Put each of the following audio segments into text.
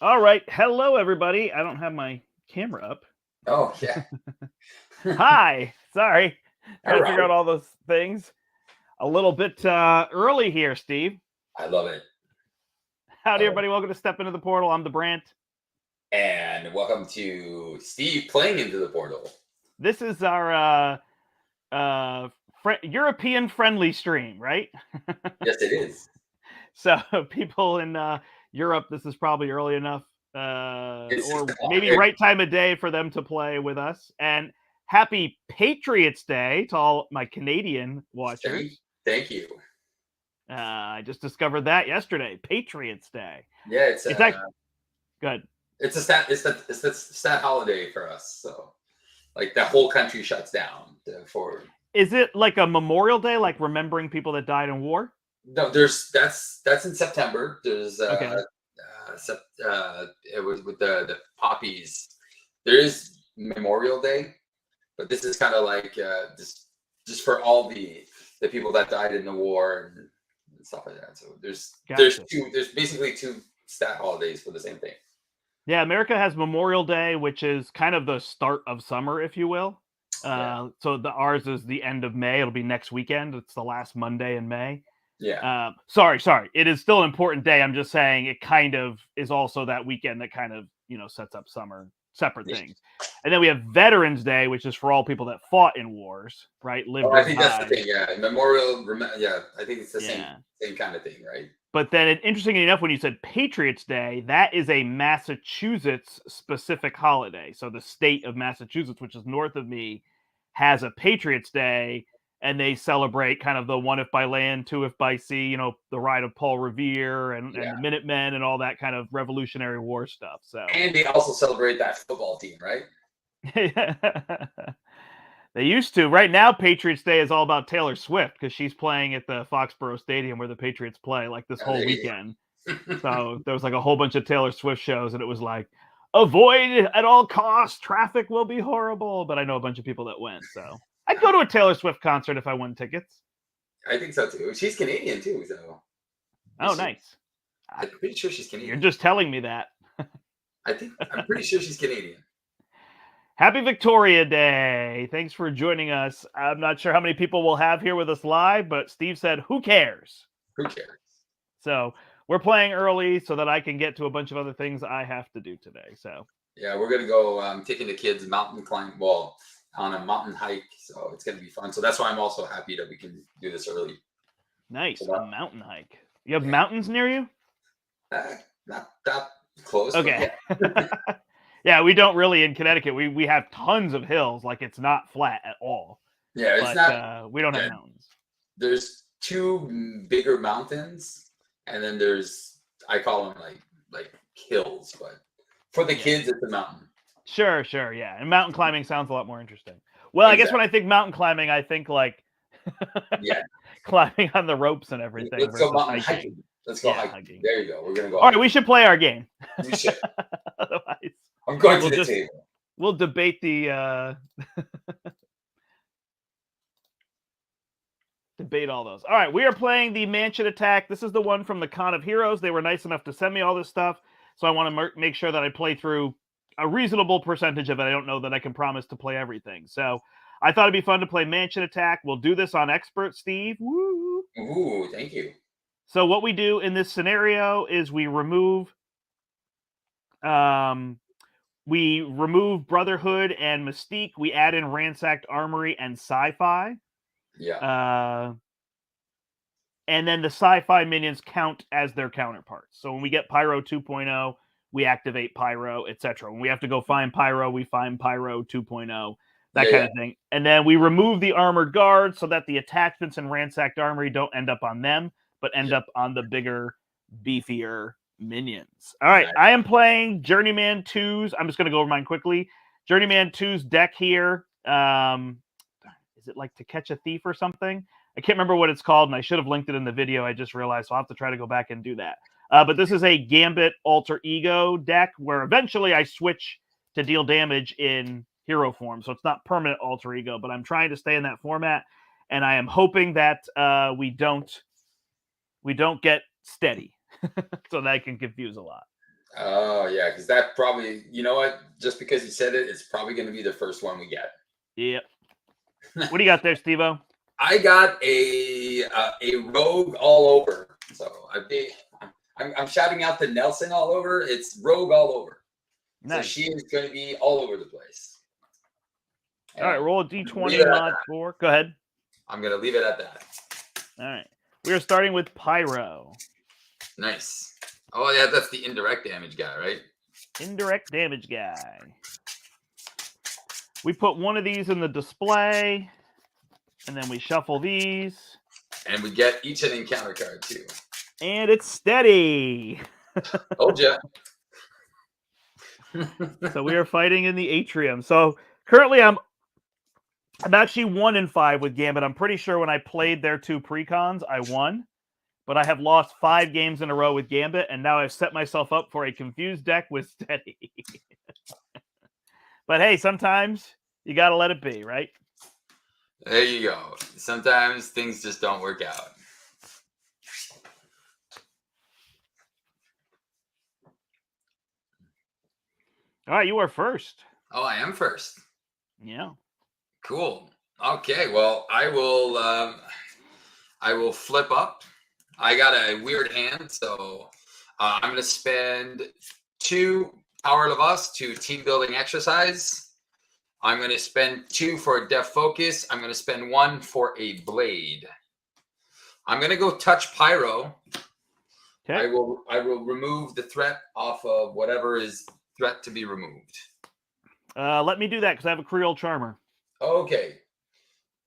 All right. Hello, everybody. I don't have my camera up. Oh yeah. Hi. Sorry. All Trying to figure right. out all those things. A little bit early here, Steve. I love it. Howdy, Love it. everybody. Welcome to Step Into the Portal. I'm the Brandt. And welcome to Steve playing into the portal. This is our European friendly stream, right? Yes, it is. So, people in Europe, this is probably early enough, It's 6 or o'clock. maybe right time of day for them to play with us. And happy Patriots Day to all my Canadian Thank, watchers. thank you. I just discovered that yesterday. Patriots Day. Yeah, it's It's actually good. a stat it's the stat holiday for us. So like the whole country shuts down for Is it like a Memorial Day, like remembering people that died in war? no. There's that's in September. There's Okay, it was with the poppies. There is Memorial Day, but this is kind of like just for all the people that died in the war and stuff like that. So gotcha. there's basically two stat holidays for the same thing. Yeah, America has Memorial Day, which is kind of the start of summer, if you will. Yeah, So the ours is the end of May. It'll be next weekend. It's the last Monday in May. yeah, Sorry. It is still an important day. I'm just saying it kind of is also that weekend that kind of sets up summer. Separate yeah. things. And then we have Veterans Day, which is for all people that fought in wars, right? Oh, Lived I or think that's the died. thing. Yeah, Memorial. Yeah, I think it's the Yeah. same kind of thing, right? But then, interestingly enough, when you said Patriots Day, that is a Massachusetts specific holiday. So the state of Massachusetts, which is north of me, has a Patriots Day, and they celebrate kind of the one if by land, two if by sea, the ride of Paul Revere and Yeah, the Minutemen and all that kind of Revolutionary War stuff. So and they also celebrate that football team, right? they used to. Right now, Patriots Day is all about Taylor Swift because she's playing at the Foxborough Stadium where the Patriots play like this whole There you weekend. go. So there was like a whole bunch of Taylor Swift shows, and it was like, avoid at all costs. Traffic will be horrible. But I know a bunch of people that went. So I'd go to a Taylor Swift concert if I won tickets. I think so too. She's Canadian too, so Oh, is she? nice. I, I'm pretty sure she's you're Canadian. just telling me that. I'm pretty sure she's Canadian. Happy Victoria Day. Thanks for joining us. I'm not sure how many people we'll have here with us live, but Steve said, who cares? Who cares? So we're playing early so that I can get to a bunch of other things I have to do today. So Yeah, we're gonna go taking the kids mountain climb. Well, on a mountain hike, so it's gonna be fun. So that's why I'm also happy that we can do this early. So nice. A that, mountain hike. You have yeah, mountains near you? not that close, but Okay. yeah, Yeah, we don't really in Connecticut. We have tons of hills, like it's not flat at all. yeah. It's But not. we don't have Yeah, mountains. there's two bigger mountains, and then there's I call them like hills, but for the Yeah. kids, it's a mountain. Sure, yeah. And mountain climbing sounds a lot more interesting. Well, I guess when Exactly. I think mountain climbing, I think like Yeah. climbing on the ropes and everything Let's go versus mountain hiking. hiking. Let's go Yeah, hiking. hiking. There you go. We're gonna go All right, hiking. we should play our game. We should. Otherwise, I'm going to we'll the just table. we'll debate the debate all those. All right, we are playing the Mansion Attack. This is the one from the Con of Heroes. They were nice enough to send me all this stuff, so I want to make sure that I play through a reasonable percentage of it. I don't know that I can promise to play everything. So I thought it'd be fun to play Mansion Attack. We'll do this on Expert, Steve. Woo! Ooh, thank you. So what we do in this scenario is um, we remove Brotherhood and Mystique. We add in Ransacked Armory and Sci-Fi. Yeah. Uh, and then the sci-fi minions count as their counterparts. So when we get Pyro 2.0, we activate Pyro, etc. When we have to go find Pyro, we find Pyro 2.0, that Yeah, kind yeah. of thing. And then we remove the armored guard so that the attachments in Ransacked Armory don't end up on them, but end Yeah. up on the bigger, beefier minions. All right, Nice. I am playing Journeyman 2's. I'm just going to go over mine quickly. Journeyman 2's deck here. Is it like To Catch a Thief or something? I can't remember what it's called, and I should have linked it in the video. I just realized, so I'll have to try to go back and do that. But this is a Gambit Alter Ego deck where eventually I switch to deal damage in hero form. So it's not permanent Alter Ego, but I'm trying to stay in that format, and I am hoping that we don't get steady, so that I can confuse a lot. Oh yeah, because that probably, you know what? Just because you said it, it's probably going to be the first one we get. Yep. What do you got there, Steve-O? I got a rogue all over. So I'm shouting out to Nelson all over. It's rogue all over. Nice. So she is going to be all over the place. All right, roll a d20 mod 4. Go ahead. I'm going to leave it at that. All right. We are starting with Pyro. Nice. Oh, yeah, that's the indirect damage guy, right? Indirect damage guy. We put one of these in the display, and then we shuffle these. And we get each an encounter card, too. And it's steady. Told ya. So we are fighting in the atrium. So currently I'm actually 1-5 with Gambit. I'm pretty sure when I played their 2 precons, I won. But I have lost 5 games in a row with Gambit, and now I've set myself up for a confused deck with Steady. But hey, sometimes you got to let it be, right? There you go. Sometimes things just don't work out. All right, you are first. Oh, I am first. Yeah. Cool. Okay, well, I will flip up. I got a weird hand, so I'm going to spend 2 Power of Us to team building exercise. I'm going to spend 2 for a Def Focus. I'm going to spend 1 for a Blade. I'm going to go touch Pyro. Okay. I will remove the threat off of whatever is threat to be removed. Let me do that because I have a Creole Charmer. Okay.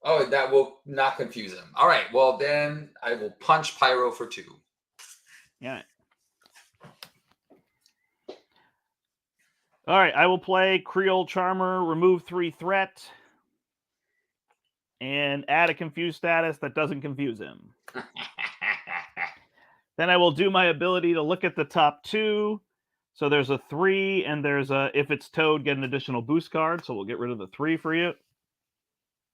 Oh, that will not confuse him. All right. Well, then I will punch Pyro for 2. Yeah. All right. I will play Creole Charmer, remove 3 threat, and add a confused status that doesn't confuse him. Then I will do my ability to look at the top 2. So there's a 3, and there's a, if it's towed, get an additional boost card. So we'll get rid of the 3 for you.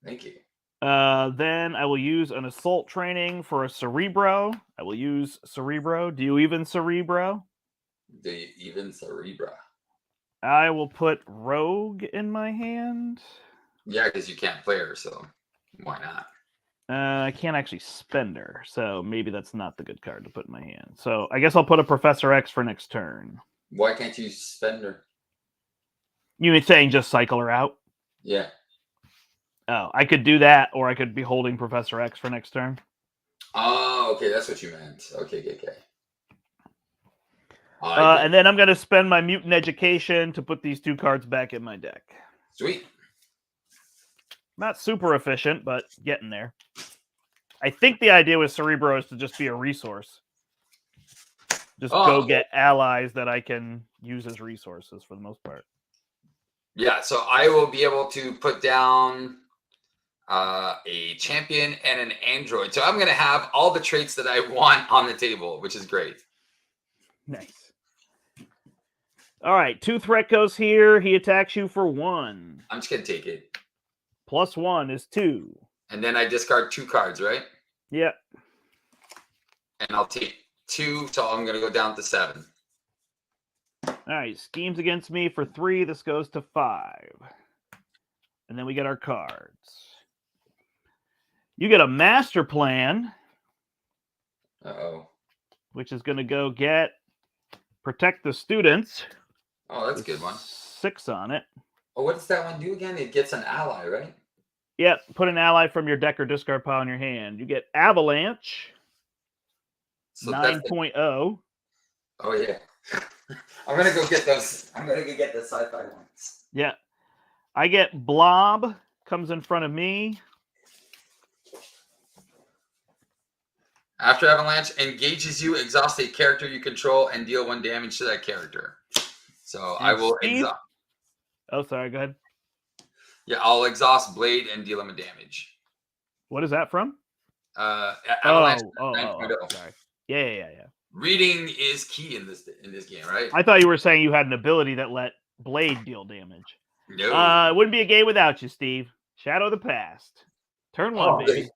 Thank you. Then I will use an assault training for a Cerebro. I will use Cerebro. Do you even Cerebro? Do you even Cerebro? I will put Rogue in my hand. Yeah, because you can't play her, so why not? I can't actually spend her, so maybe that's not the good card to put in my hand. So I guess I'll put a Professor X for next turn. Why can't you spend her? You mean saying just cycle her out? Yeah. Oh, I could do that, or I could be holding Professor X for next turn. Oh, okay, that's what you meant. Okay. And then I'm going to spend my Mutant Education to put these 2 cards back in my deck. Sweet. Not super efficient, but getting there. I think the idea with Cerebro is to just be a resource. Just go get allies that I can use as resources for the most part. Yeah, so I will be able to put down a champion and an android. So I'm going to have all the traits that I want on the table, which is great. Nice. All right, 2 threat goes here. He attacks you for 1. I'm just going to take it. Plus 1 is 2. And then I discard 2 cards, right? Yep. And I'll take 2, so I'm going to go down to 7. All right, schemes against me for 3. This goes to 5. And then we get our cards. You get a master plan. Uh-oh. Which is going to go get protect the students. Oh, that's a good one. 6 on it. Oh, what does that one do again? It gets an ally, right? Yeah, put an ally from your deck or discard pile in your hand. You get Avalanche. So 9.0. Oh, yeah. I'm going to go get those. I'm going to go get the sci-fi ones. Yeah. I get Blob. Comes in front of me. After Avalanche engages you, exhaust a character you control and deal 1 damage to that character. So I will exhaust. Oh, sorry. Go ahead. Yeah, I'll exhaust Blade and deal him a damage. What is that from? Avalanche. Sorry. Yeah. Reading is key in this game, right? I thought you were saying you had an ability that let Blade deal damage. No. It wouldn't be a game without you, Steve. Shadow of the Past. Turn 1, baby.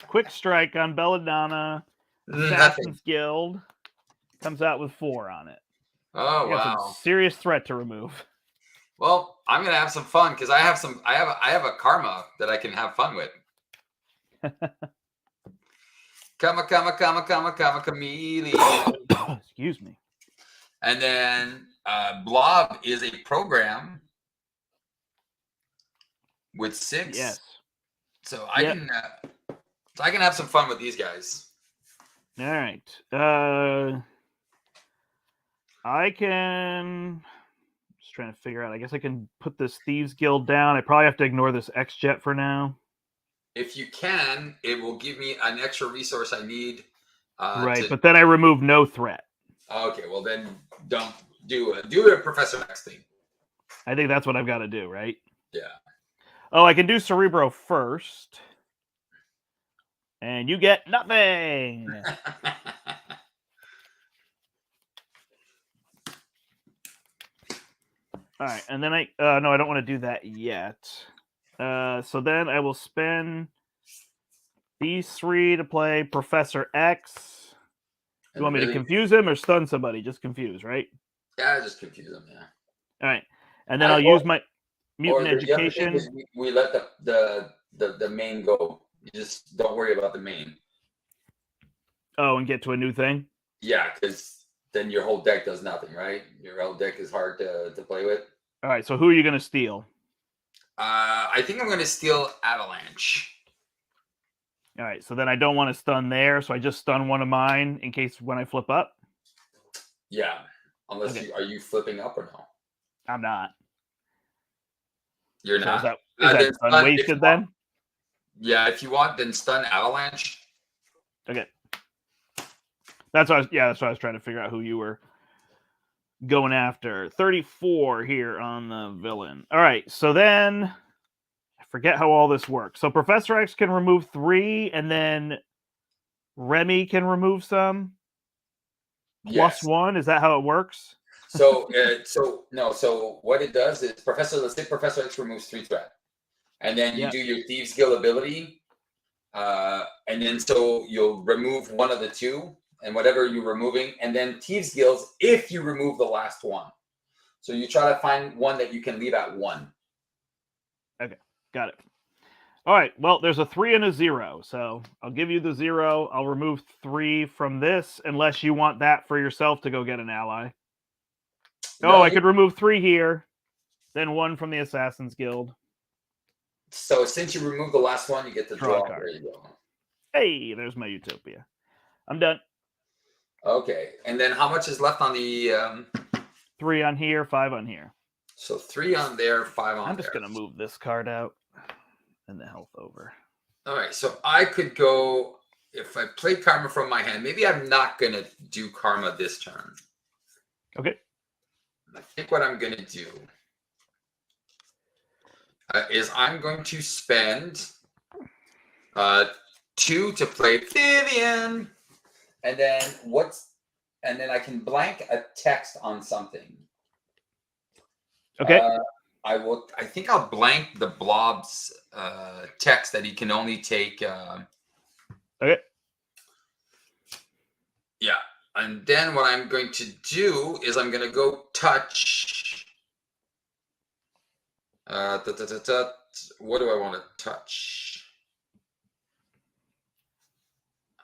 Quick Strike on Belladonna. Assassin's Guild. Comes out with 4 on it. Oh, You got some wow. serious threat to remove. Well, I'm gonna have some fun because I have a karma that I can have fun with. Chameleon. Excuse me. And then Blob is a program with 6. Yes. So I can have some fun with these guys. All right. I can just trying to figure out. I guess I can put this Thieves Guild down. I probably have to ignore this X-Jet for now. If you can, it will give me an extra resource I need. Right, but then I remove no threat. Okay, well then don't do a Professor X thing. I think that's what I've got to do, right? Yeah. Oh, I can do Cerebro first. And you get nothing. All right, and then no, I don't want to do that yet. So then I will spend these 3 to play Professor X. You want me to confuse him or stun somebody? Just confuse, right? Yeah, just confuse him. Yeah. All right, and then I'll use my mutant education. We let the main go. You just don't worry about the main. Oh, and get to a new thing. Yeah, because then your whole deck does nothing, right? Your whole deck is hard to play with. All right, so who are you going to steal? I think I'm going to steal Avalanche. All right, so then I don't want to stun there, so I just stun one of mine in case when I flip up. Yeah, unless are you flipping up or no? I'm not. You're not. Is that stun wasted then? Yeah, if you want, then stun Avalanche. Okay. That's what I was trying to figure out who you were going after. 34 here on the villain. All right, so then I forget how all this works. So Professor X can remove 3, and then Remy can remove some. Plus 1. Is that how it works? So what it does is let's say Professor X removes 3 threat, and then you do your Thieves Guild ability, and then so you'll remove one of the 2. And whatever you're removing, and then Thieves Guilds if you remove the last one. So you try to find one that you can leave at 1. Okay, got it. All right, well, there's a 3 and a 0, so I'll give you the 0. I'll remove 3 from this, unless you want that for yourself to go get an ally. I could remove 3 here, then 1 from the Assassin's Guild. So since you remove the last one, you get to draw a card. There you go. Hey, there's my Utopia. I'm done. Okay, and then how much is left on the 3 on here, 5 on here. So 3 on there, 5 on there. I'm just going to move this card out and the health over. All right, so I could go, if I play Karma from my hand, maybe I'm not going to do Karma this turn. Okay. I think what I'm going to do is I'm going to spend 2 to play Vivian. And then I can blank a text on something. Okay. I think I'll blank the Blob's text that he can only take. Okay. Yeah. And then what I'm going to do is I'm going to go touch. What do I want to touch?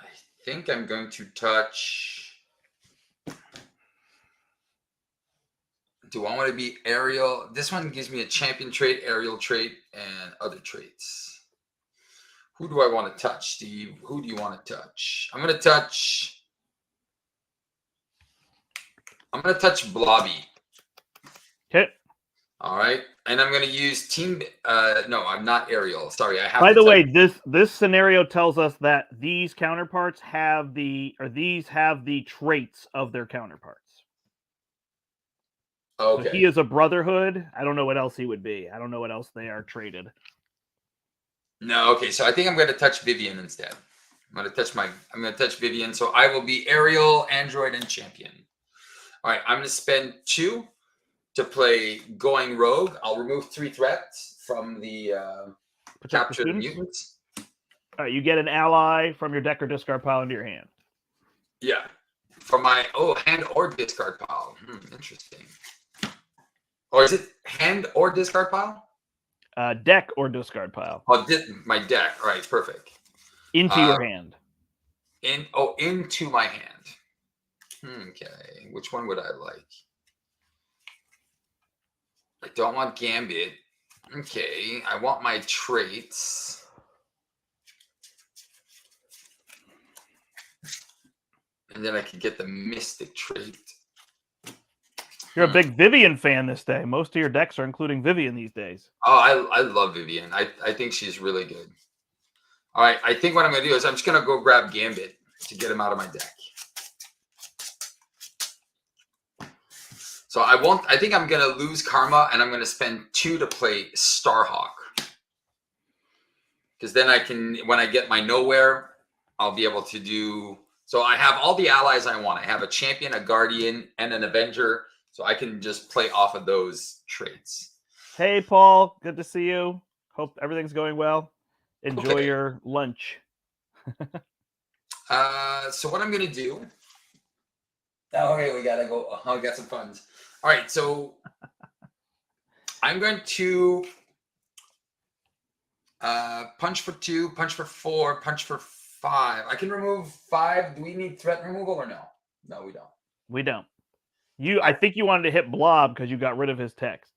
I think I'm going to touch. Do I want to be aerial? This one gives me a champion trait, aerial trait, and other traits. Who do I want to touch, Steve? Who do you want to touch? I'm going to touch Blobby. Okay. All right. And I'm going to use team. No, I'm not aerial. Sorry, I have. By the way, this scenario tells us that these counterparts have the traits of their counterparts. Okay. So he is a brotherhood. I don't know what else he would be. I don't know what else they are traded. No. Okay. So I think I'm going to touch Vivian instead. I'm going to touch Vivian. So I will be aerial, android, and champion. All right. I'm going to spend 2 to play Going Rogue. I'll remove 3 threats from the capture the mutants. All right, you get an ally from your deck or discard pile into your hand. Yeah. for my hand or discard pile. Interesting. Or is it hand or discard pile? Deck or discard pile. Oh, my deck. All right, perfect. Into your hand. Into my hand. Okay, which one would I like? I don't want Gambit. Okay, I want my traits. And then I can get the Mystic trait. You're a big Vivian fan this day. Most of your decks are including Vivian these days. Oh, I love Vivian. I think she's really good. All right, I think what I'm going to do is I'm just going to go grab Gambit to get him out of my deck. So I think I'm going to lose Karma, and I'm going to spend 2 to play Starhawk. Because then I can, when I get my Nowhere, I'll be able to do... So I have all the allies I want. I have a Champion, a Guardian, and an Avenger. So I can just play off of those traits. Hey, Paul. Good to see you. Hope everything's going well. Enjoy your lunch. So what I'm going to do... Okay, we got to go. I got some funds. All right, so I'm going to punch for 2, punch for 4, punch for 5. I can remove 5. Do we need threat removal or no? No, we don't. We don't. I think you wanted to hit Blob because you got rid of his text.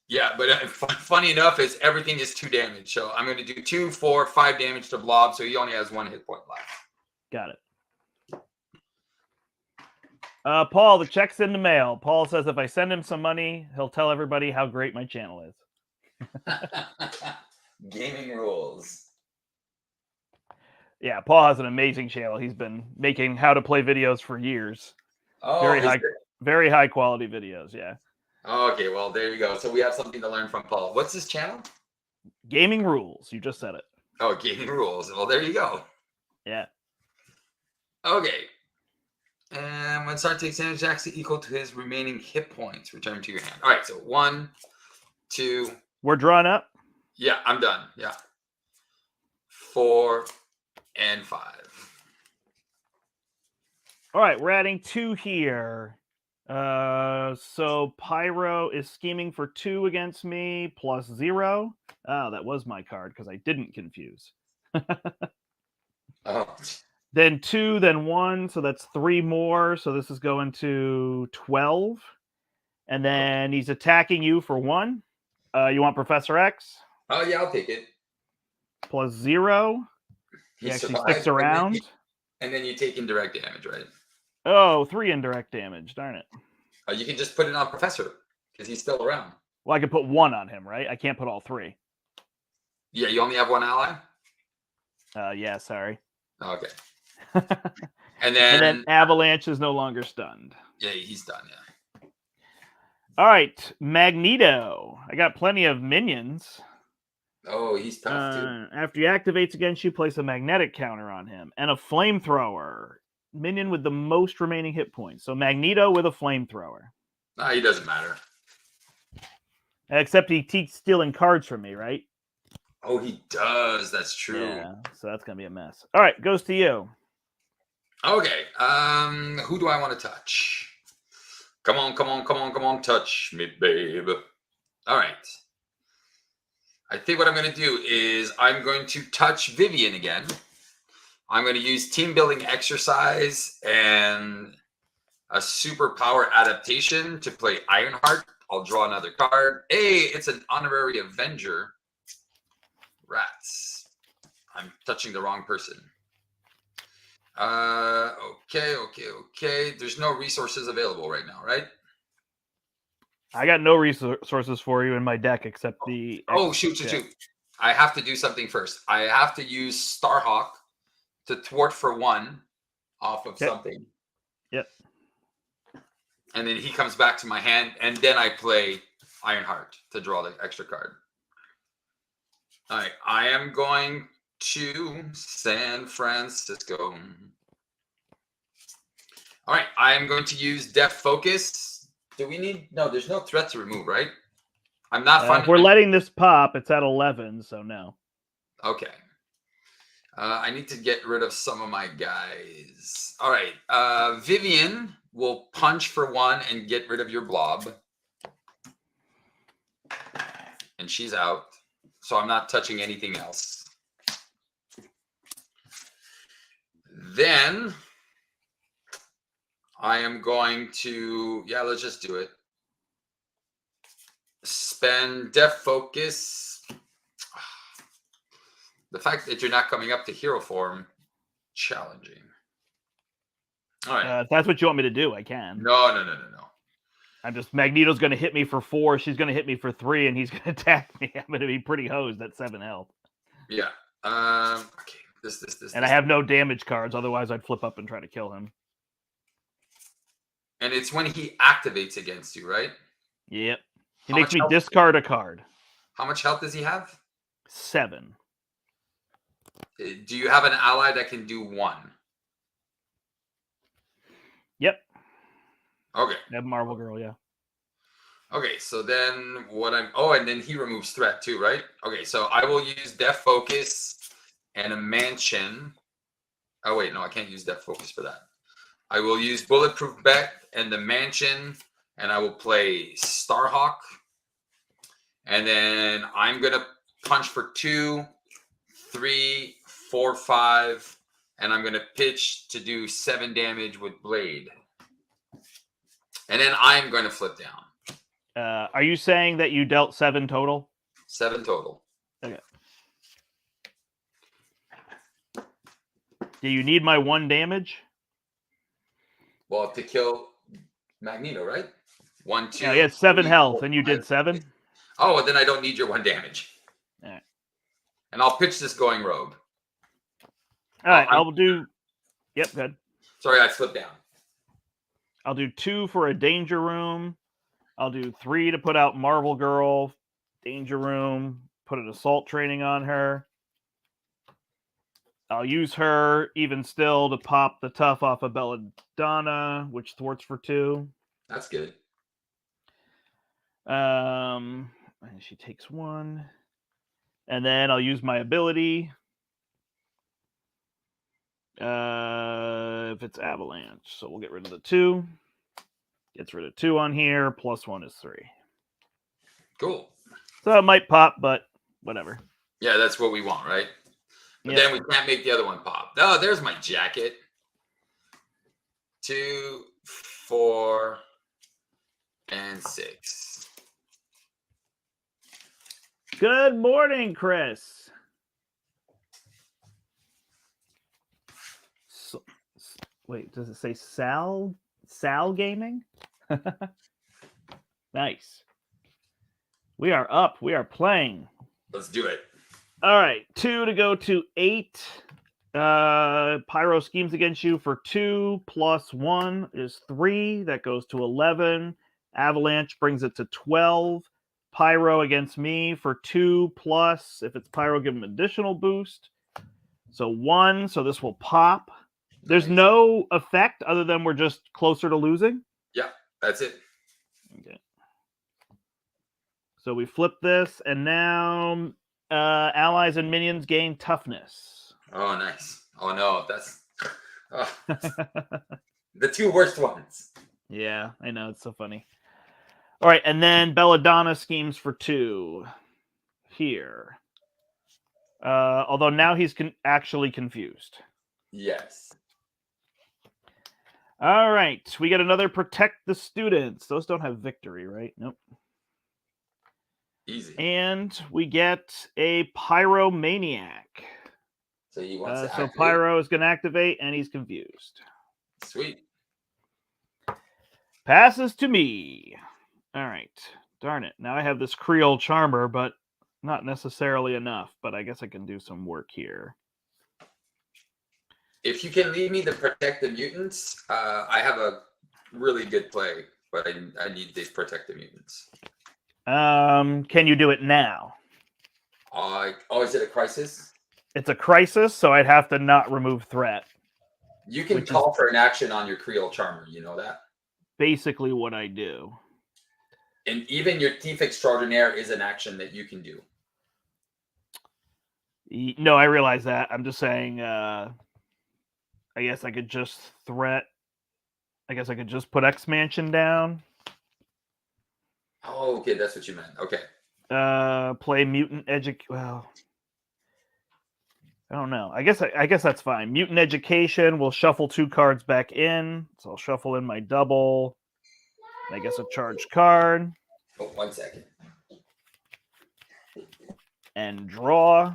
Yeah, but funny enough is everything is 2 damage. So I'm going to do 2, 4, 5 damage to Blob, so he only has 1 hit point left. Got it. Paul, the check's in the mail. Paul says if I send him some money, he'll tell everybody how great my channel is. Gaming rules. Yeah, Paul has an amazing channel. He's been making how to play videos for years. Oh, very high quality videos. Yeah. Okay, well there you go. So we have something to learn from Paul. What's his channel? Gaming Rules. You just said it. Oh, Gaming Rules. Well, there you go. Yeah. Okay. And when start takes damage, actually equal to his remaining hit points, return to your hand. All right, so 1, 2. We're drawn up. Yeah, I'm done. Yeah. 4 and 5. All right, we're adding 2 here. So Pyro is scheming for 2 against me plus 0. Oh, that was my card because I didn't confuse. Oh. Then 2, then 1, so that's 3 more. So this is going to 12. And then he's attacking you for 1. You want Professor X? Oh, yeah, I'll take it. Plus 0. He actually sticks around. And then you take indirect damage, right? Oh, 3 indirect damage. Darn it. You can just put it on Professor because he's still around. Well, I can put 1 on him, right? I can't put all 3. Yeah, you only have 1 ally? Yeah, sorry. Okay. And then Avalanche is no longer stunned. Yeah, he's done, yeah. All right, Magneto. I got plenty of minions. Oh, he's tough, too. After he activates against you, place a magnetic counter on him. And a flamethrower. Minion with the most remaining hit points. So Magneto with a flamethrower. Nah, he doesn't matter. Except he keeps stealing cards from me, right? Oh, he does. That's true. Yeah, so that's going to be a mess. All right, goes to you. Okay. Who do I want to touch? Come on. Touch me, babe. All right. I think what I'm going to do is I'm going to touch Vivian again. I'm going to use team building exercise and a superpower adaptation to play Ironheart. I'll draw another card. Hey, it's an honorary Avenger. Rats. I'm touching the wrong person. Okay. There's no resources available right now, right? I got no resources for you in my deck except the... Oh, shoot. I have to do something first. I have to use Starhawk to thwart for 1 off of something. Yep. And then he comes back to my hand, and then I play Ironheart to draw the extra card. All right, I am going to San Francisco. All right, I am going to use Depth Focus. Do we need... No, there's no threat to remove, right? I'm not finding... We're letting this pop. It's at 11, so no. Okay. I need to get rid of some of my guys. All right. Vivian will punch for 1 and get rid of your blob. And she's out. So I'm not touching anything else. Then I am going to, let's just do it. Spend Def Focus. The fact that you're not coming up to hero form, challenging. All right. If that's what you want me to do, I can. No. I'm just, Magneto's going to hit me for 4. She's going to hit me for 3, and he's going to attack me. I'm going to be pretty hosed at 7 health. Yeah. Okay. This. And I have no damage cards. Otherwise, I'd flip up and try to kill him. And it's when he activates against you, right? Yep. He makes me discard a card. How much health does he have? 7. Do you have an ally that can do 1? Yep. Okay. I have Marvel Girl, yeah. Okay, so then and then he removes threat too, right? Okay, so I will use Def Focus and a Mansion. Oh wait, no, I can't use Def Focus for that. I will use Bulletproof Bet and the Mansion, and I will play Starhawk. And then I'm gonna punch for 2, 3, 4, 5, and I'm gonna pitch to do 7 damage with Blade. And then I'm going to flip down. Are you saying that you dealt 7 total? 7 total. Okay. Do you need my 1 damage? Well, to kill Magneto, right? 1, 2. Yeah, he had 7 3, health, 4, and you 5. did 7? Oh, well, then I don't need your 1 damage. All right. And I'll pitch this going rogue. All right, I'll do... Yep, good. Sorry, I flipped down. I'll do 2 for a Danger Room. I'll do 3 to put out Marvel Girl, Danger Room, put an Assault Training on her. I'll use her, even still, to pop the Tough off of Belladonna, which thwarts for 2. That's good. And she takes 1. And then I'll use my ability. If it's Avalanche. So we'll get rid of the 2. Gets rid of 2 on here. Plus 1 is 3. Cool. So it might pop, but whatever. Yeah, that's what we want, right? But then we can't make the other one pop. Oh, there's my jacket. 2, 4, and 6. Good morning, Chris. So, wait, does it say Sal Gaming? Nice. We are up. We are playing. Let's do it. All right, 2 to go to 8. Pyro schemes against you for 2 plus 1 is 3. That goes to 11. Avalanche brings it to 12. Pyro against me for 2 plus. If it's Pyro, give him additional boost. So 1. So this will pop. There's no effect other than we're just closer to losing. Yeah, that's it. Okay. So we flip this, and now allies and minions gain toughness. Oh, nice. Oh, no. That's the 2 worst ones. Yeah, I know. It's so funny. All right, and then Belladonna schemes for 2 here. Although now he's actually confused. Yes. All right, we get another Protect the Students. Those don't have victory, right? Nope. Easy. And we get a Pyromaniac. So he wants to so activate. Pyro is going to activate, and he's confused. Sweet. Passes to me. All right. Darn it. Now I have this Creole Charmer, but not necessarily enough. But I guess I can do some work here. If you can leave me to protect the mutants, I have a really good play, but I need to protect the mutants. Can you do it now? Is it a crisis? It's a crisis, so I'd have to not remove threat. You can call for an action on your Creole Charmer. You know that? Basically what I do. And even your Thief Extraordinaire is an action that you can do. No, I realize that. I'm just saying. I guess I could just threat. I guess I could just put X Mansion down. Oh, okay, that's what you meant. Okay. Play Mutant Well, I don't know. I guess that's fine. Mutant Education. We'll shuffle 2 cards back in. So I'll shuffle in my double. I guess a charged card. Oh, 1 second. And draw.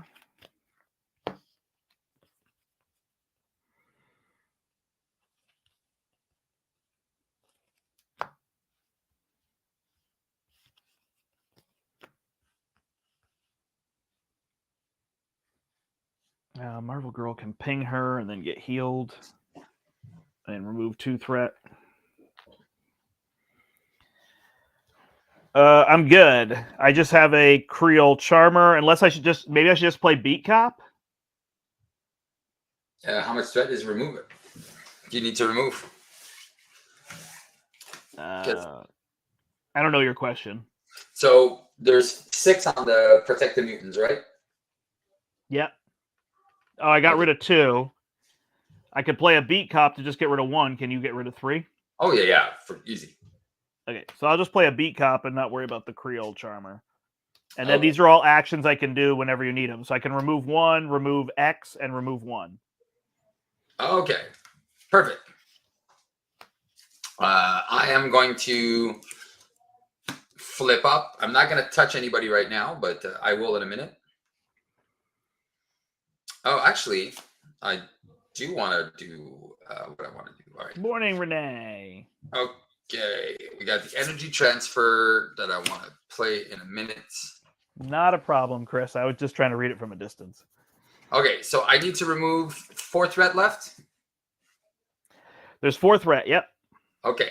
Marvel Girl can ping her and then get healed and remove 2 threat. I'm good. I just have a Creole Charmer. Unless I should just play Beat Cop. How much threat is remove it? Do you need to remove? I don't know your question. So there's 6 on the Protect the Mutants, right? Yep. Oh, I got rid of 2. I could play a Beat Cop to just get rid of 1. Can you get rid of 3? Oh yeah, for easy. Okay, so I'll just play a Beat Cop and not worry about the Creole Charmer. And then these are all actions I can do whenever you need them. So I can remove 1, remove X, and remove 1. Okay, perfect. I am going to flip up. I'm not going to touch anybody right now, but I will in a minute. Oh, actually, I do want to do what I want to do. All right. Morning, Renee. Okay, we got the energy transfer that I want to play in a minute. Not a problem, Chris. I was just trying to read it from a distance. Okay, so I need to remove 4 threat left. There's 4 threat. Yep. Okay.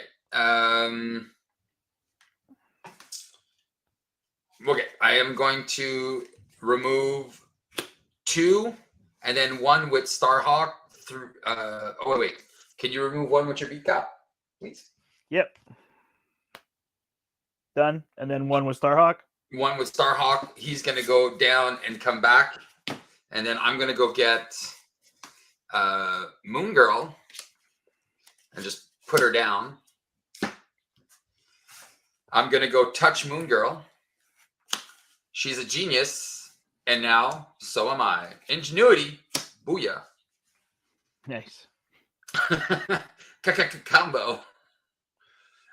Okay, I am going to remove 2, and then 1 with Starhawk. Through. Oh wait, can you remove 1 with your Beat Cop, please? Yep. Done. And then 1 with Starhawk. 1 with Starhawk. He's going to go down and come back. And then I'm going to go get Moon Girl and just put her down. I'm going to go touch Moon Girl. She's a genius. And now, so am I. Ingenuity. Booyah. Nice. Combo.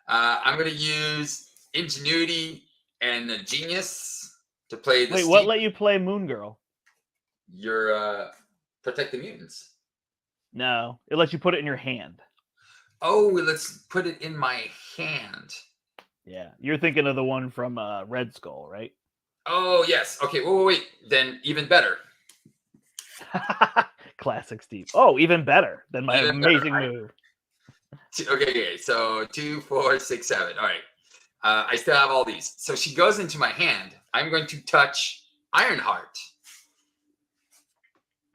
I'm going to use Ingenuity and a Genius to play the Wait, what let you play Moon Girl? Your Protect the Mutants. No, it lets you put it in your hand. Oh, let's put it in my hand. Yeah, you're thinking of the one from Red Skull, right? Oh, yes. Okay, wait. Then even better. Classic Steve. Oh, even better than my amazing move. Okay, so 2, 4, 6, 7. All right. I still have all these. So she goes into my hand. I'm going to touch Ironheart.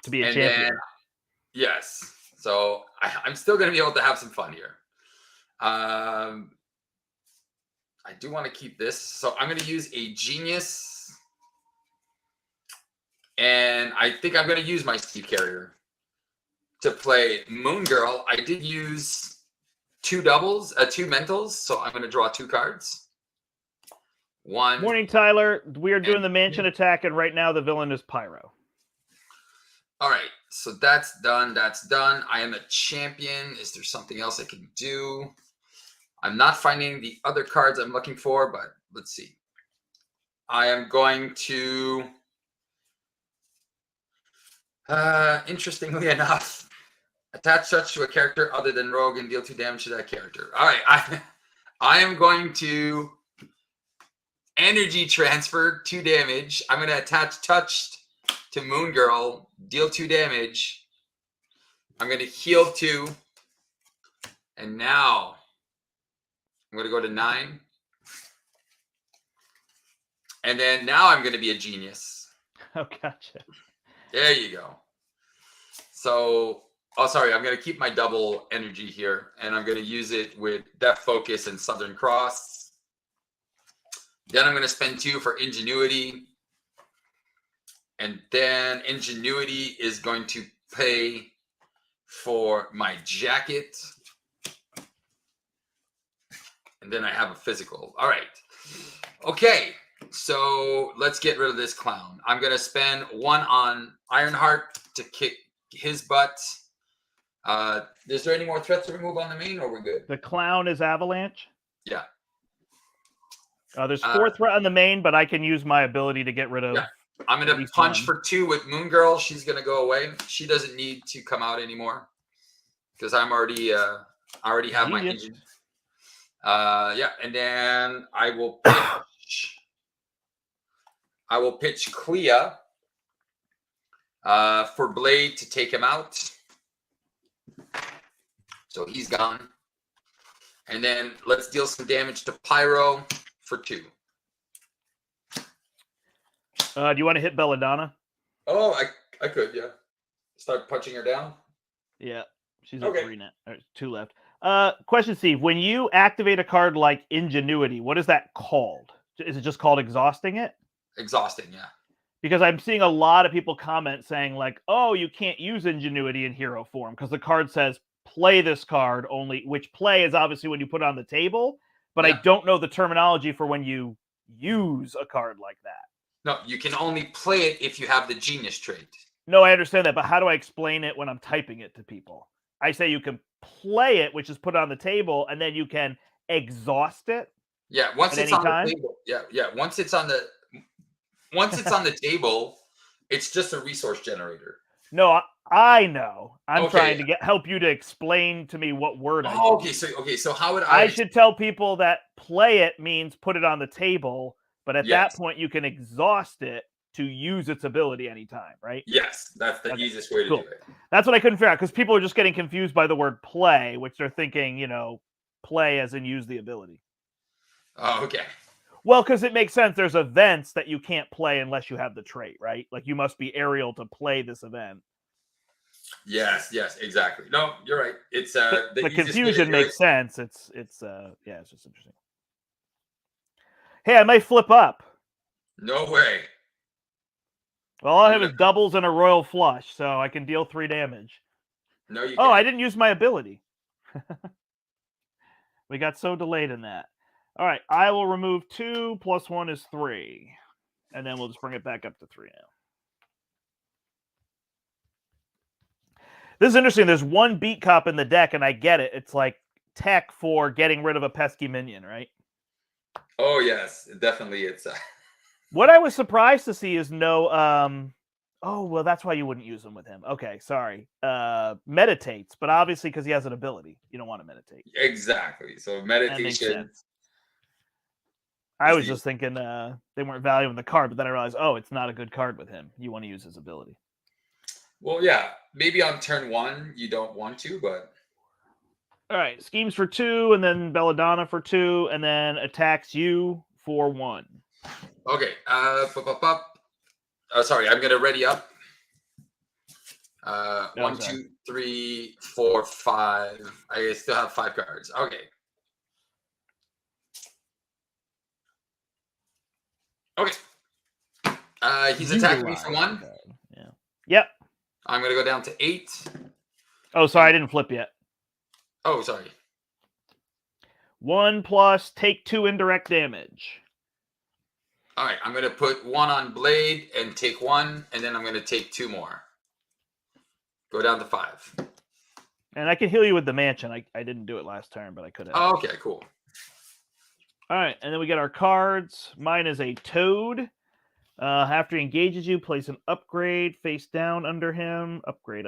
To be a champion. Then, yes. So I'm still going to be able to have some fun here. I do want to keep this. So I'm going to use a Genius. And I think I'm going to use my Steve Carrier to play Moon Girl. I did use 2 doubles, 2 mentals. So I'm going to draw 2 cards. 1. Morning, Tyler. We are doing the mansion attack, and right now the villain is Pyro. All right. So that's done. That's done. I am a champion. Is there something else I can do? I'm not finding the other cards I'm looking for, but let's see. I am going to, interestingly enough, attach touch to a character other than Rogue and deal 2 damage to that character. All right. I am going to energy transfer 2 damage. I'm going to attach touched to Moon Girl, deal 2 damage. I'm going to heal 2. And now I'm going to go to 9. And then now I'm going to be a genius. Oh, gotcha. There you go. So, oh, sorry. I'm going to keep my double energy here. And I'm going to use it with Death Focus and Southern Cross. Then I'm going to spend 2 for Ingenuity. And then Ingenuity is going to pay for my jacket. And then I have a physical. All right. Okay. So let's get rid of this clown. I'm going to spend 1 on Ironheart to kick his butt. Is there any more threats to remove on the main, or we're good? The clown is Avalanche. Yeah. There's 4 threat on the main, but I can use my ability to get rid of. Yeah. I'm going to punch for 2 with Moon Girl. She's going to go away. She doesn't need to come out anymore because I'm already I already have my engine. Yeah, and then I will pitch Clea for Blade to take him out. So he's gone. And then let's deal some damage to Pyro for 2. Do you want to hit Belladonna? Oh, I could, yeah. Start punching her down. Yeah, she's at 3 now. 2 left. Question, Steve. When you activate a card like Ingenuity, what is that called? Is it just called exhausting it? Exhausting, yeah. Because I'm seeing a lot of people comment saying like, oh, you can't use Ingenuity in hero form because the card says play this card only, which play is obviously when you put it on the table, but I don't know the terminology for when you use a card like that. No, you can only play it if you have the Genius trait. No, I understand that, but how do I explain it when I'm typing it to people? I say you can play it, which is put on the table, and then you can exhaust it. Yeah, once it's on the table. Yeah. Once it's on the table, it's just a resource generator. No, I know. I'm trying to help you to explain to me what word. So how would I should tell people that play it means put it on the table, but at that point you can exhaust it to use its ability anytime, right? Yes, that's the easiest way to do it. That's what I couldn't figure out because people are just getting confused by the word play, which they're thinking, play as in use the ability. Oh, okay. Well, because it makes sense. There's events that you can't play unless you have the trait, right? Like you must be aerial to play this event. Yes, exactly. No, you're right. It's the confusion makes sense. It's just interesting. Hey, I might flip up. No way. Well, all I have is doubles and a royal flush, so I can deal 3 damage. No, you can't. Oh, I didn't use my ability. We got so delayed in that. All right, I will remove 2 plus 1 is 3. And then we'll just bring it back up to 3 now. This is interesting. There's 1 beat cop in the deck, and I get it. It's like tech for getting rid of a pesky minion, right? Oh, yes. Definitely it's... What I was surprised to see is no... Oh, well, that's why you wouldn't use him with him. Okay, sorry. Meditates, but obviously because he has an ability. You don't want to meditate. Exactly. So meditation... I was just thinking they weren't valuing the card, but then I realized, oh, it's not a good card with him. You want to use his ability. Well, yeah. Maybe on turn 1 you don't want to, but... All right. Schemes for 2, and then Belladonna for 2, and then attacks you for 1. Okay. Sorry, I'm going to ready up. 1, 2, 3, 4, 5. I still have 5 cards. Okay. Okay. He's attacking me for 1. Yeah. Yep. I'm going to go down to 8. Oh, sorry. I didn't flip yet. Oh, sorry. 1 plus take 2 indirect damage. All right. I'm going to put 1 on Blade and take 1, and then I'm going to take 2 more. Go down to 5. And I can heal you with the mansion. I didn't do it last turn, but I could have. Oh, okay, cool. All right, and then we get our cards. Mine is a Toad. After he engages you, place an upgrade face down under him. Upgrade.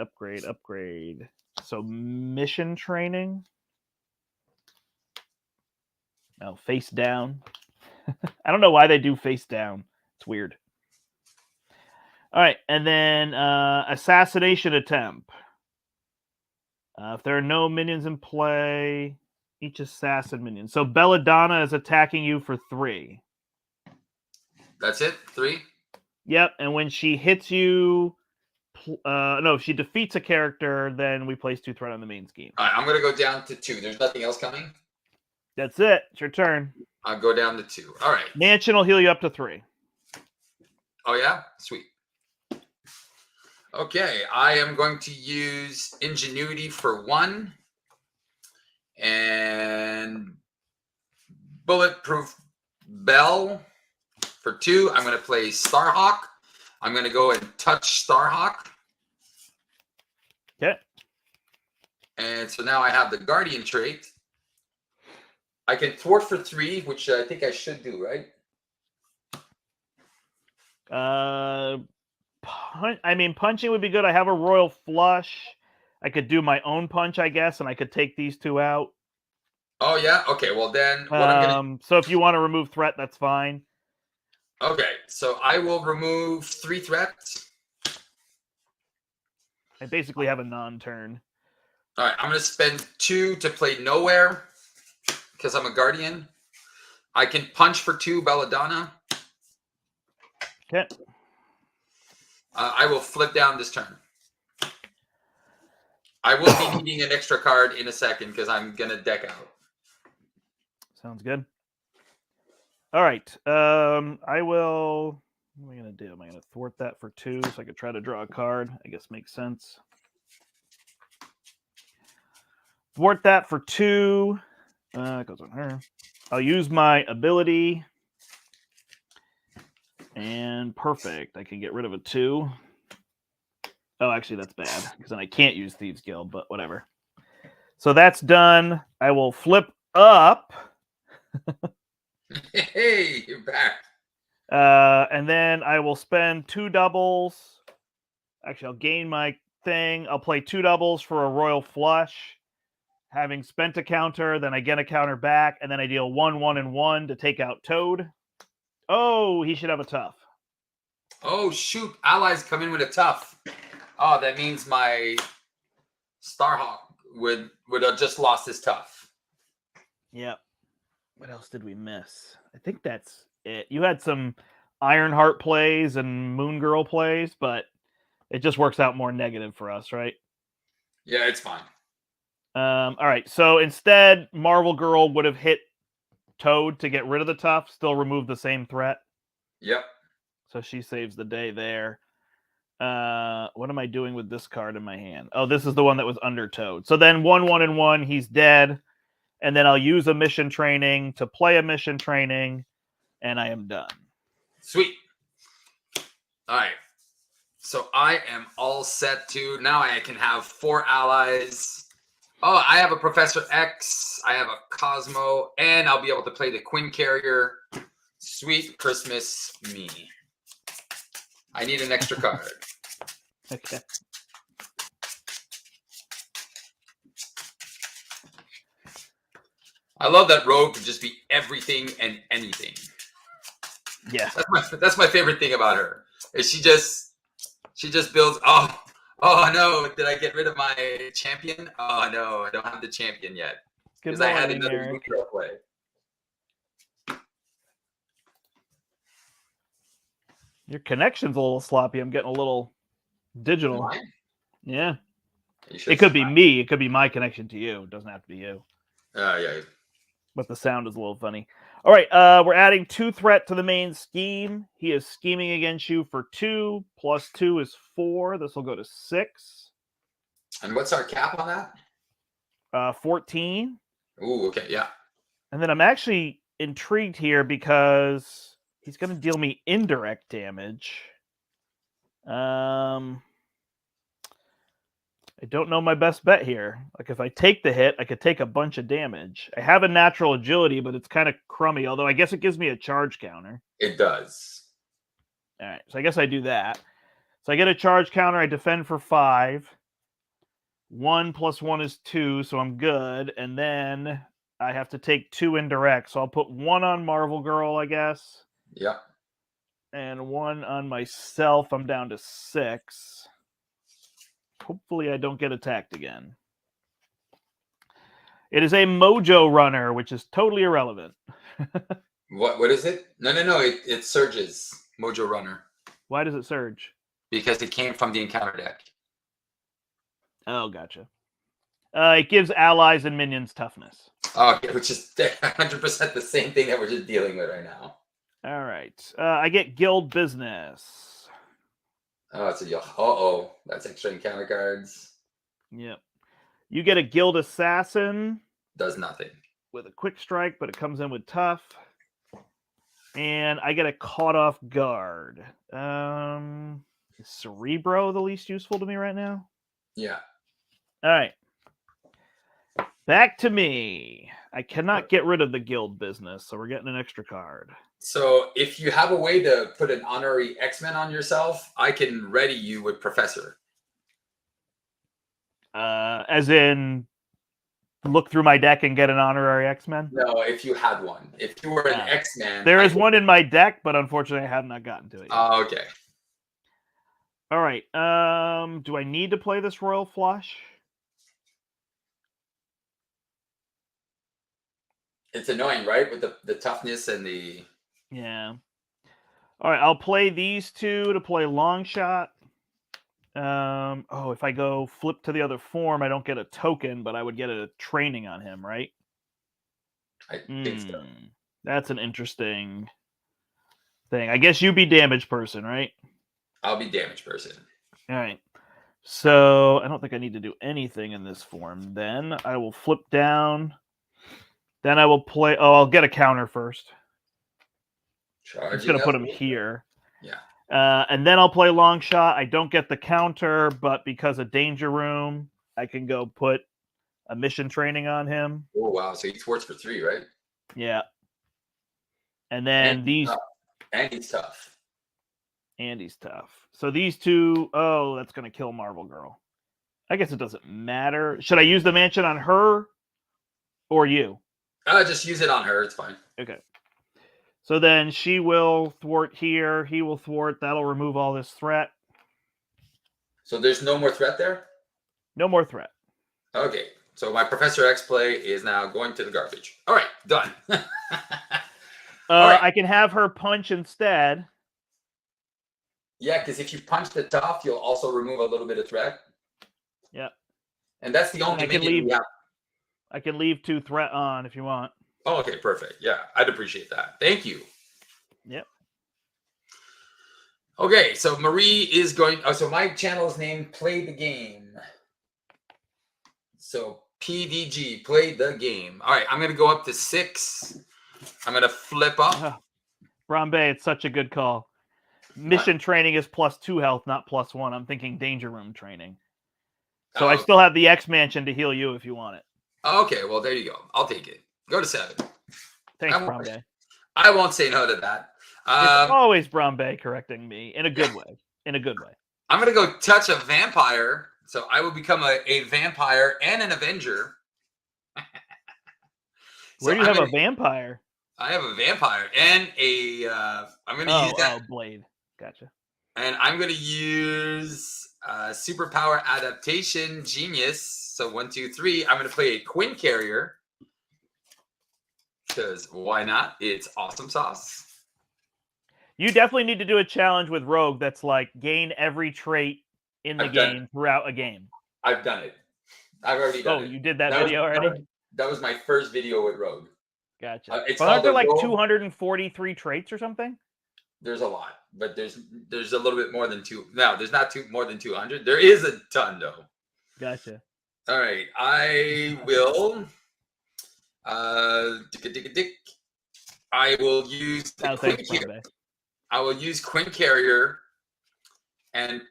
So mission training. No, face down. I don't know why they do face down. It's weird. All right, and then assassination attempt. If there are no minions in play, each assassin minion. So Belladonna is attacking you for 3. That's it? 3? Yep, and when she hits you, if she defeats a character, then we place 2 threat on the main scheme. All right, I'm going to go down to 2. There's nothing else coming? That's it. It's your turn. I'll go down to 2. All right. Mansion will heal you up to 3. Oh, yeah? Sweet. Okay, I am going to use Ingenuity for 1 and Bulletproof Bell for 2. I'm going to play Starhawk. I'm going to go and touch Starhawk. Okay. And so now I have the Guardian trait. I can thwart for 3, which I think I should do, right? I mean, punching would be good. I have a Royal Flush. I could do my own punch, I guess, and I could take these 2 out. Oh, yeah? Okay, well then, what I'm going So if you want to remove threat, that's fine. Okay, so I will remove 3 threats. I basically have a non-turn. All right, I'm going to spend 2 to play Nowhere because I'm a Guardian. I can punch for 2 Belladonna. Okay. I will flip down this turn. I will be needing an extra card in a second because I'm going to deck out. Sounds good. All right. I will... What am I going to do? Am I going to thwart that for 2 so I could try to draw a card? I guess makes sense. Thwart that for 2. It goes on her. I'll use my ability. And perfect. I can get rid of a 2. Oh, actually, that's bad because then I can't use Thieves Guild, but whatever. So that's done. I will flip up. Hey, you're back. And then I will spend 2 doubles. Actually, I'll gain my thing. I'll play 2 doubles for a Royal Flush. Having spent a counter, then I get a counter back, and then I deal 1, 1, and 1 to take out Toad. Oh, he should have a tough. Oh, shoot. Allies come in with a tough. Oh, that means my Starhawk would have just lost his tough. Yep. What else did we miss? I think that's it. You had some Ironheart plays and Moon Girl plays, but it just works out more negative for us, right? Yeah, it's fine. All right. So instead, Marvel Girl would have hit Toad to get rid of the tough, still remove the same threat. Yep. So she saves the day there. What am I doing with this card in my hand? Oh, this is the one that was under Toad. So then 1, 1, and 1, he's dead. And then I'll use a mission training to play a mission training, and I am done. Sweet. All right. So I am all set to now. I can have 4 allies. Oh, I have a Professor X. I have a Cosmo, and I'll be able to play the Quinn Carrier. Sweet Christmas me. I need an extra card. Okay. I love that Rogue can just be everything and anything. Yeah. That's my favorite thing about her. Is she just builds. Oh no! Did I get rid of my champion? Oh no! I don't have the champion yet because I had another Eric. play. Your connection's a little sloppy. I'm getting a little digital. Mine? Yeah. It could be me. It could be my connection to you. It doesn't have to be you. Yeah. But the sound is a little funny. All right. We're adding 2 threat to the main scheme. He is scheming against you for 2. Plus 2 is 4. This will go to 6. And what's our cap on that? 14. Ooh, okay, yeah. And then I'm actually intrigued here because he's going to deal me indirect damage. I don't know my best bet here. Like, if I take the hit, I could take a bunch of damage. I have a natural agility, but it's kind of crummy, although I guess it gives me a charge counter. It does. All right, so I guess I do that. So I get a charge counter. I defend for 5. 1 plus 1 is 2, so I'm good. And then I have to take 2 indirect. So I'll put 1 on Marvel Girl, I guess. Yep. And 1 on myself. I'm down to 6. Hopefully I don't get attacked again. It is a Mojo Runner, which is totally irrelevant. What is it? No. It surges. Mojo Runner. Why does it surge? Because it came from the encounter deck. Oh, gotcha. It gives allies and minions toughness. Okay, which is 100% the same thing that we're just dealing with right now. All right. I get guild business. Oh, it's a uh-oh. That's extra encounter cards. Yep. You get a Guild Assassin Does nothing. with a quick strike, but it comes in with tough. And I get a caught off guard. Is Cerebro the least useful to me right now? Yeah. All right. Back to me. I cannot get rid of the guild business, so we're getting an extra card. So if you have a way to put an honorary X-Men on yourself, I can ready you with Professor. As in, look through my deck and get an honorary X-Men? No, if you had one. If you were an X-Man. There is one in my deck, but unfortunately I have not gotten to it yet. Okay. All right. Do I need to play this Royal Flush? It's annoying, right? With the toughness and the... Yeah. All right, I'll play these two to play Long Shot. If I go flip to the other form, I don't get a token, but I would get a training on him, right? I think so. That's an interesting thing. I guess you be damage person, right? I'll be damage person. All right. So I don't think I need to do anything in this form. Then I will flip down. Then I will play. Oh, I'll get a counter first. I'm just going to put him here. Yeah. And then I'll play Long Shot. I don't get the counter, but because of Danger Room, I can go put a mission training on him. Oh, wow. So he thwarts for 3, right? Yeah. And then these... And he's tough. And he's tough. So these two... Oh, that's going to kill Marvel Girl. I guess it doesn't matter. Should I use the mansion on her or you? Just use it on her. It's fine. Okay. So then she will thwart here. He will thwart. That'll remove all this threat. So there's no more threat there? No more threat. Okay. So my Professor X play is now going to the garbage. All right. Done. All right. I can have her punch instead. Yeah, because if you punch the tough, you'll also remove a little bit of threat. Yeah. And that's the only minion we have. I can leave 2 threat on if you want. Oh, okay, perfect. Yeah, I'd appreciate that. Thank you. Yep. Okay, so Marie is going... Oh, so my channel is named Play the Game. So PDG, Play the Game. All right, I'm going to go up to 6. I'm going to flip up. Brombe, it's such a good call. Mission training is +2 health, not +1. I'm thinking Danger Room training. So I still have the X Mansion to heal you if you want it. Okay, well, there you go. I'll take it. Go to 7. Thanks, Brombe. I won't say no to that. It's always Brombe correcting me in a good way. In a good way. I'm going to go touch a vampire. So I will become a vampire and an Avenger. Where do you have a vampire? I have a vampire and a... I'm going to use that. Oh, Blade. Gotcha. And I'm going to use Superpower Adaptation Genius. So 1, 2, 3. I'm going to play a Quinn Carrier. Because why not? It's awesome sauce. You definitely need to do a challenge with Rogue that's like gain every trait in the game throughout a game. I've done it. I've already done it. Oh, you did that video already? That was my first video with Rogue. Gotcha. But aren't there like 243 traits or something? There's a lot, but there's a little bit more than 2. No, there's not more than 200. There is a ton though. Gotcha. All right, I will. I will use I will use Quinn Carrier. And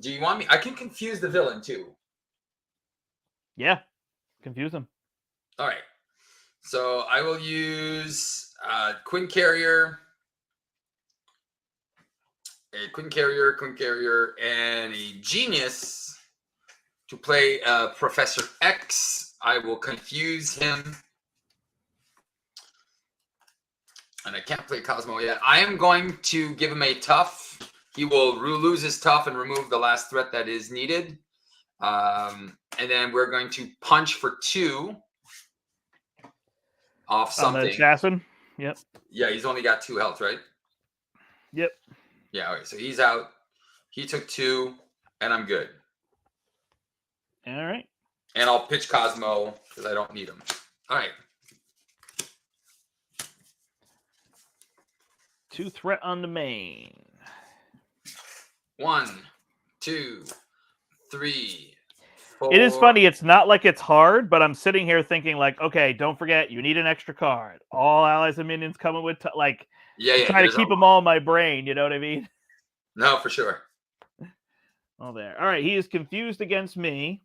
do you want me? I can confuse the villain too. Yeah, confuse him. All right. So I will use Quinn Carrier. A Quinn Carrier, and a Genius to play Professor X. I will confuse him. And I can't play Cosmo yet. I am going to give him a tough. He will lose his tough and remove the last threat that is needed. And then we're going to punch for 2 off something. On the assassin? Yep. Yeah, he's only got 2 health, right? Yep. Yeah, okay, so he's out. He took 2, and I'm good. All right. And I'll pitch Cosmo because I don't need him. All right. 2 threat on the main. 1, 2, 3, It is 4. funny. It's not like it's hard, but I'm sitting here thinking like, okay, don't forget, you need an extra card. All allies and minions coming with like, Yeah. trying to There's keep them all in my brain. You know what I mean? No, for sure. All there. All right, he is confused against me.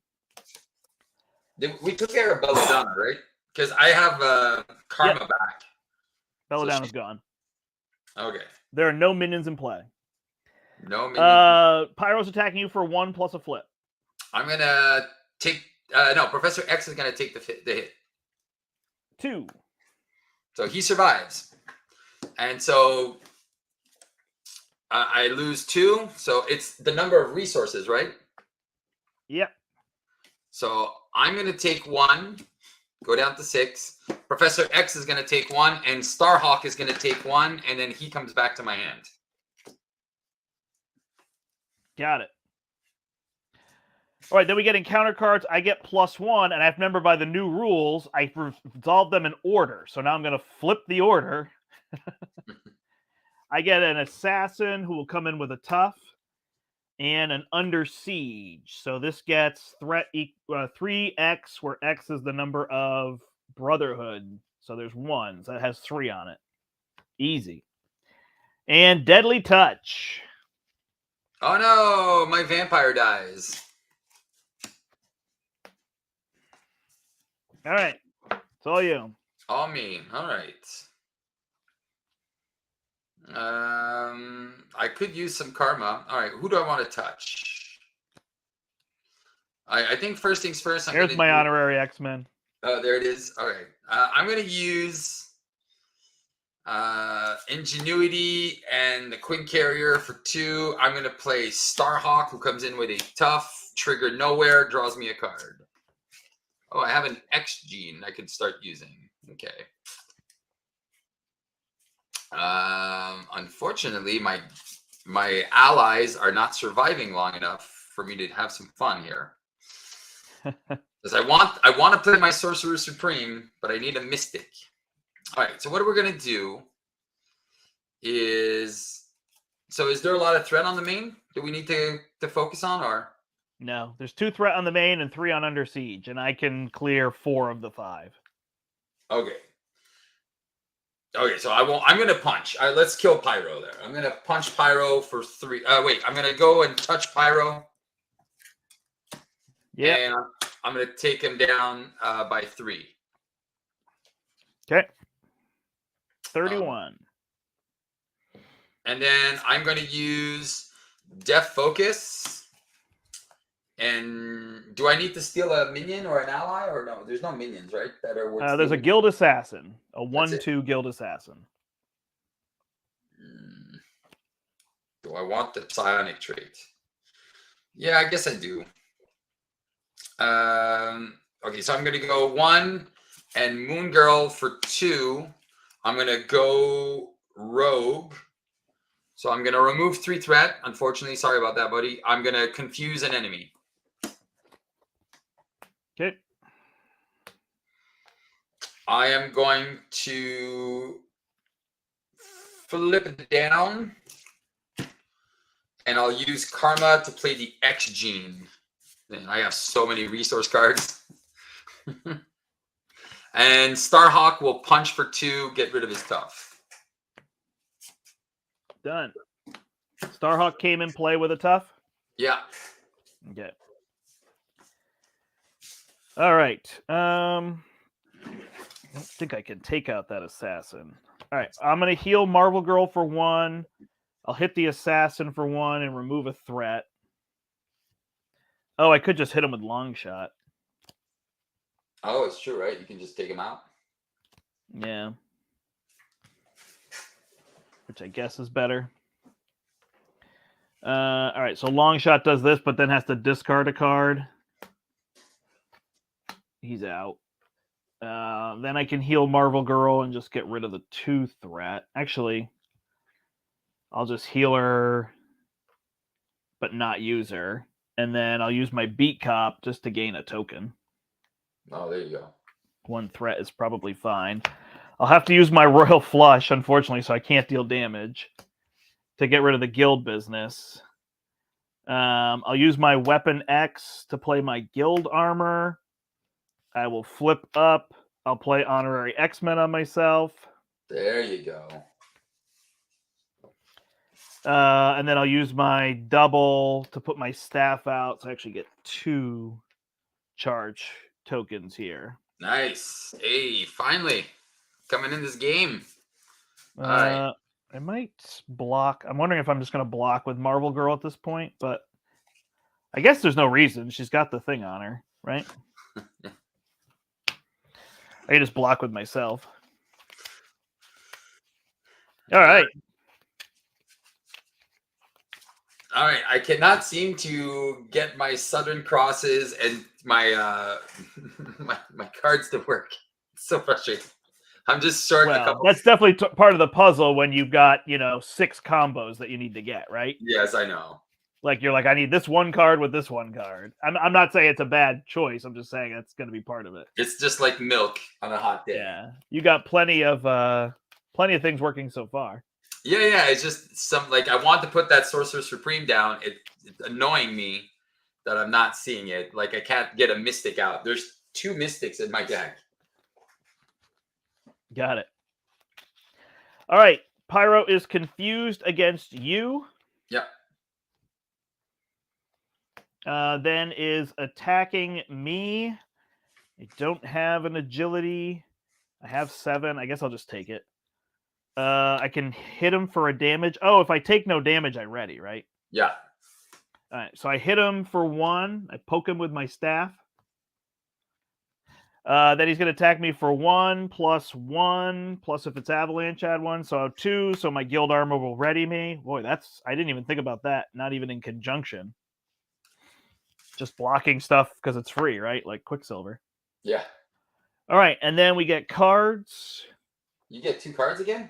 We took care of Belladonna, right? Because I have Karma back. Belladonna's gone. Okay. There are no minions in play. No minions. Pyro's attacking you for 1 plus a flip. I'm gonna take. No, Professor X is gonna take the hit. 2. So he survives, and so I lose 2. So it's the number of resources, right? Yep. So I'm gonna take 1, go down to 6. Professor X is gonna take 1, and Starhawk is gonna take 1, and then he comes back to my hand. Got it. All right, then we get encounter cards. I get +1, and I have to remember by the new rules, I resolve them in order. So now I'm going to flip the order. I get an assassin who will come in with a tough and an under siege. So this gets threat 3x, where X is the number of brotherhood. So there's 1. So it has 3 on it. Easy. And deadly touch. Oh no, my vampire dies. All right. It's all you. All me. All right. I could use some karma. All right. Who do I want to touch? I think first things first. Here's my honorary X-Men. Oh, there it is. All right. I'm going to use Ingenuity and the Quinn Carrier for 2. I'm going to play Starhawk, who comes in with a tough, trigger nowhere, draws me a card. Oh, I have an X gene I could start using. Okay. Unfortunately, my allies are not surviving long enough for me to have some fun here. Because I want to play my Sorcerer Supreme, but I need a Mystic. All right, so what we're gonna do is there a lot of threat on the main that we need to focus on, or? No, there's 2 threat on the main and 3 on under siege, and I can clear 4 of the 5. Okay. Okay, so I'm gonna punch. All right, let's kill Pyro there. I'm gonna punch Pyro for 3. Wait, I'm gonna go and touch Pyro. Yeah. And I'm gonna take him down by 3. Okay. 31. And then I'm gonna use Death Focus. And do I need to steal a minion or an ally, or no? There's no minions, right? That are worth there's a Guild Assassin, a 1/2 Guild Assassin. Do I want the psionic trait? Yeah, I guess I do. Okay, so I'm gonna go 1 and Moon Girl for 2. I'm gonna go Rogue. So I'm gonna remove 3 threat. Unfortunately, sorry about that, buddy. I'm gonna confuse an enemy. Okay. I am going to flip it down, and I'll use Karma to play the X gene. Man, I have so many resource cards. And Starhawk will punch for 2, get rid of his tough. Done. Starhawk came in play with a tough? Yeah. Okay. All right. I don't think I can take out that assassin. All right. I'm going to heal Marvel Girl for 1. I'll hit the assassin for 1 and remove a threat. Oh, I could just hit him with long shot. Oh, it's true, right? You can just take him out. Yeah. Which I guess is better. All right. So long shot does this, but then has to discard a card. He's out. Then I can heal Marvel Girl and just get rid of the 2 threat. Actually, I'll just heal her, but not use her. And then I'll use my Beat Cop just to gain a token. Oh, there you go. 1 threat is probably fine. I'll have to use my Royal Flush, unfortunately, so I can't deal damage to get rid of the guild business. I'll use my weapon X to play my guild armor. I will flip up. I'll play honorary X-Men on myself. There you go. And then I'll use my double to put my staff out. So I actually get 2 charge tokens here. Nice. Hey, finally coming in this game. All right. I might block. I'm wondering if I'm just going to block with Marvel Girl at this point, but I guess there's no reason. She's got the thing on her, right? I can just block with myself. All right. All right. I cannot seem to get my Southern Crosses and my my cards to work. It's so frustrating. I'm just short a couple. That's definitely part of the puzzle when you've got 6 combos that you need to get, right? Yes, I know. Like you're like, I need this one card with this one card. I'm not saying it's a bad choice. I'm just saying that's going to be part of it. It's just like milk on a hot day. Yeah, you got plenty of things working so far. Yeah. It's just I want to put that Sorcerer Supreme down. It's annoying me that I'm not seeing it. Like I can't get a Mystic out. There's 2 Mystics in my deck. Got it. All right. Pyro is confused against you. Yep. Then is attacking me. I don't have an agility. I have 7. I guess I'll just take it. I can hit him for a damage. Oh, if I take no damage, I ready, right? Yeah. All right. So I hit him for 1. I poke him with my staff. Then he's going to attack me for 1 plus 1 plus if it's avalanche, add 1. So I have 2. So my guild armor will ready me. Boy, I didn't even think about that. Not even in conjunction. Just blocking stuff because it's free, right? Like Quicksilver. Yeah. All right. And then we get cards. You get 2 cards again?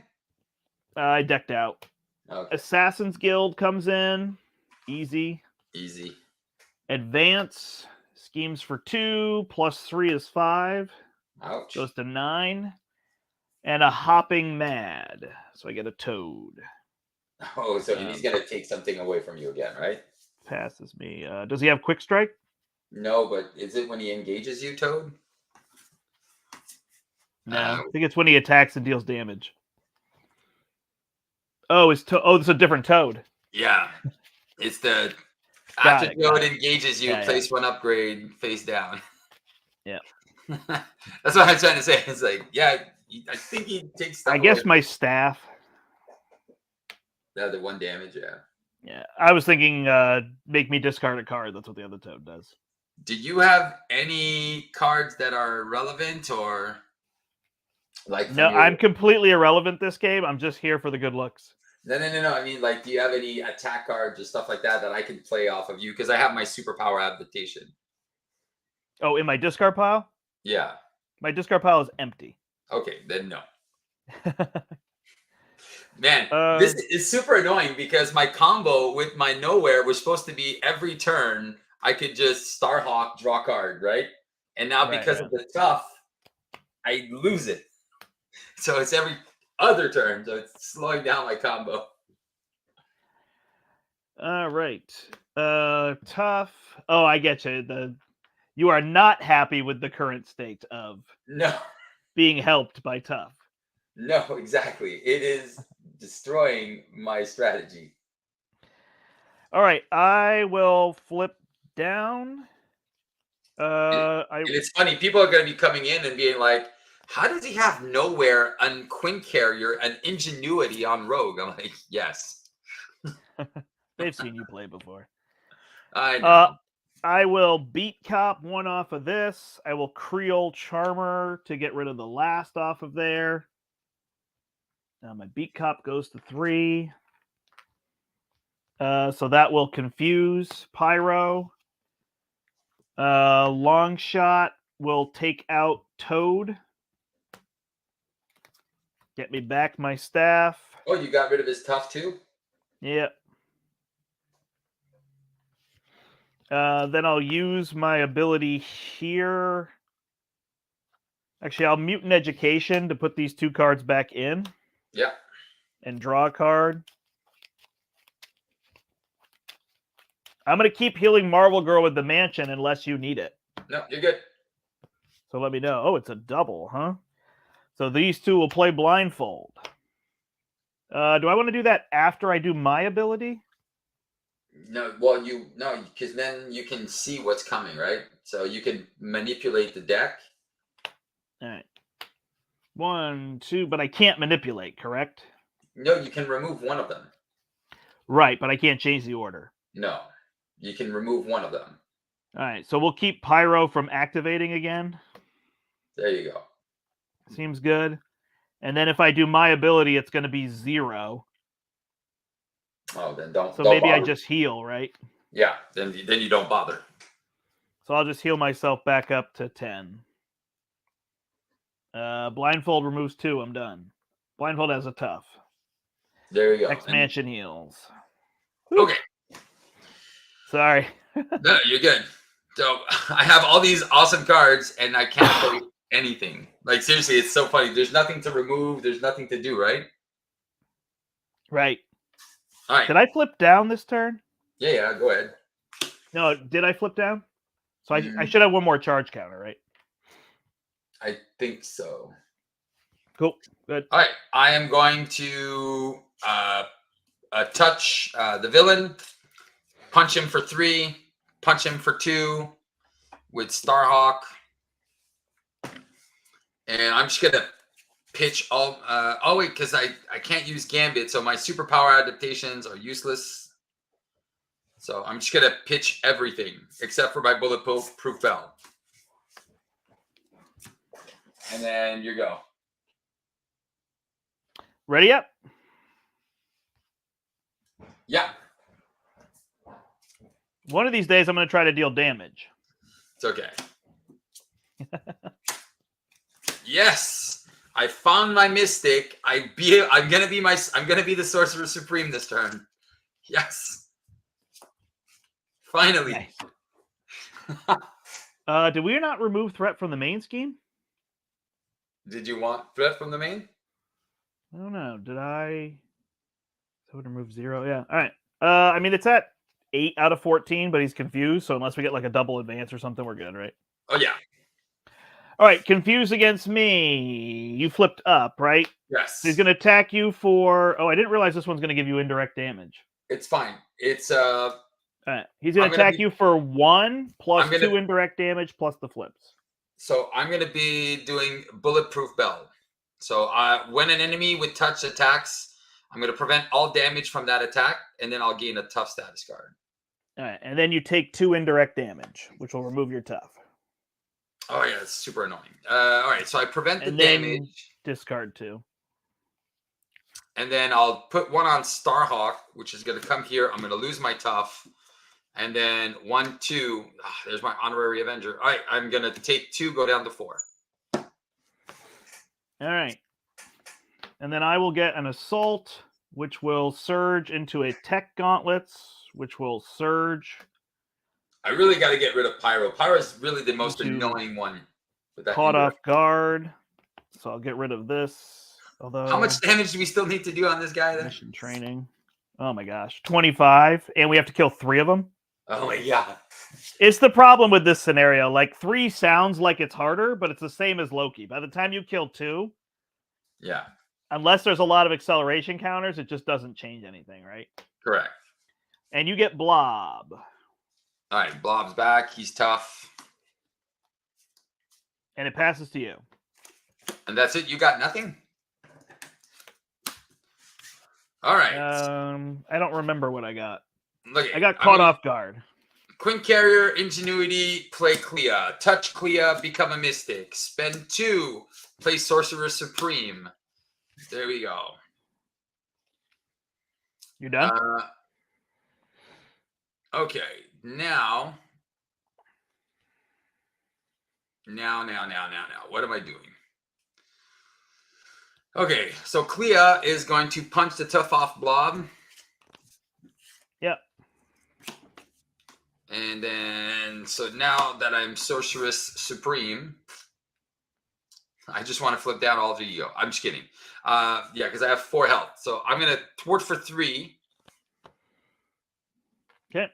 I decked out. Okay. Assassin's Guild comes in. Easy. Advance. Schemes for 2, plus 3 is 5. Ouch. Goes to 9. And a Hopping Mad. So I get a Toad. Oh, so he's going to take something away from you again, right? Passes me. Does he have Quick Strike? No, but is it when he engages you, Toad? No, I think it's when he attacks and deals damage. Oh, it's a different Toad. Yeah. It's the... After Toad engages you, place 1 upgrade face down. Yeah. That's what I'm trying to say. It's like, yeah, I think he takes stuff I guess away. my staff. The 1 damage, yeah. Yeah. I was thinking make me discard a card. That's what the other Toad does. Do you have any cards that are relevant or like No, I'm completely irrelevant this game. I'm just here for the good looks. No. I mean, like, do you have any attack cards or stuff like that I can play off of you? Because I have my superpower adaptation. Oh, in my discard pile? Yeah. My discard pile is empty. Okay, then no. Man, this is super annoying because my combo with my Nowhere was supposed to be every turn I could just Starhawk, draw card, right? And now because of the tough, I lose it. So it's every other turn, so it's slowing down my combo. All right. Tough. Oh, I get you. You are not happy with the current state of being helped by tough. No, exactly. It is destroying my strategy. All right, I will flip down. It's funny. People are going to be coming in and being like, how does he have Nowhere on Queen Carrier and Ingenuity on Rogue? I'm like, yes. They've seen you play before. I know. I will beat Cop 1 off of this. I will Creole Charmer to get rid of the last off of there. My beat Cop goes to 3. So that will confuse Pyro. Long Shot will take out Toad. Get me back my staff. Oh, you got rid of his tough too? Yep. Then I'll use my ability here. Actually, I'll Mutant Education to put these 2 cards back in. Yeah. And draw a card. I'm going to keep healing Marvel Girl with the mansion unless you need it. No, you're good. So let me know. Oh, it's a double, huh? So these two will play blindfold. Do I want to do that after I do my ability? No, well, because then you can see what's coming, right? So you can manipulate the deck. All right. 1, 2, but I can't manipulate, correct? No, you can remove one of them. Right, but I can't change the order. No, you can remove one of them. All right, so we'll keep Pyro from activating again. There you go. Seems good. And then if I do my ability, it's going to be 0. Oh, then don't. So don't maybe I bother. just heal, right? Yeah, then you don't bother. So I'll just heal myself back up to 10. Blindfold removes 2. I'm done. Blindfold has a tough. There you go. Expansion heals. Okay. Sorry. No, you're good. So I have all these awesome cards, and I can't play anything. Like seriously, it's so funny. There's nothing to remove. There's nothing to do, right? Right. All right. Did I flip down this turn? Yeah. Go ahead. No, did I flip down? So I should have one more charge counter, right? I think so. Cool. Good. All right. I am going to touch the villain, punch him for 3, punch him for 2 with Starhawk. And I'm just going to pitch all... oh, wait, because I can't use Gambit, so my superpower adaptations are useless. So I'm just going to pitch everything, except for my bulletproof bell. And then you go. Ready up? Yeah. One of these days, I'm going to try to deal damage. It's okay. Yes, I found my mystic. I'm gonna be the Sorcerer Supreme this turn. Yes. Finally. Nice. Did we not remove threat from the main scheme? Did you want threat from the main? I don't know. Did I? So would remove 0. Yeah. All right. I mean, it's at 8 out of 14, but he's confused. So unless we get like a double advance or something, we're good, right? Oh yeah. All right. Confused against me. You flipped up, right? Yes. So he's going to attack you for. Oh, I didn't realize this one's going to give you indirect damage. It's fine. It's All right. He's going to attack you for 1 plus 2 indirect damage plus the flips. So I'm going to be doing bulletproof bell. So when an enemy with touch attacks, I'm going to prevent all damage from that attack, and then I'll gain a tough status card. All right, and then you take 2 indirect damage, which will remove your tough. Oh yeah, it's super annoying. All right, so I prevent the damage. Discard 2. And then I'll put 1 on Starhawk, which is going to come here. I'm going to lose my tough. And then 1, 2. There's my honorary Avenger. All right, I'm going to take 2, go down to 4. All right. And then I will get an Assault, which will surge into a Tech Gauntlets, which will surge. I really got to get rid of Pyro. Pyro is really the most annoying one. Caught off guard. So I'll get rid of this. Although, how much damage do we still need to do on this guy then? Mission training. Oh my gosh. 25. And we have to kill 3 of them. Oh my god. It's the problem with this scenario. Like 3 sounds like it's harder, but it's the same as Loki. By the time you kill 2, yeah, unless there's a lot of acceleration counters, it just doesn't change anything, right? Correct. And you get Blob. All right, Blob's back. He's tough. And it passes to you. And that's it? You got nothing? All right. I don't remember what I got. Look, I got caught off guard. Quinn Carrier, Ingenuity, play Clea. Touch Clea, become a Mystic. Spend 2, play Sorcerer Supreme. There we go. You done? Okay, now. What am I doing? Okay, so Clea is going to punch the tough off Blob. Yep. And then, so now that I'm Sorceress Supreme, I just want to flip down all of the ego. I'm just kidding. Yeah, because I have 4 health. So I'm going to thwart for 3. Okay.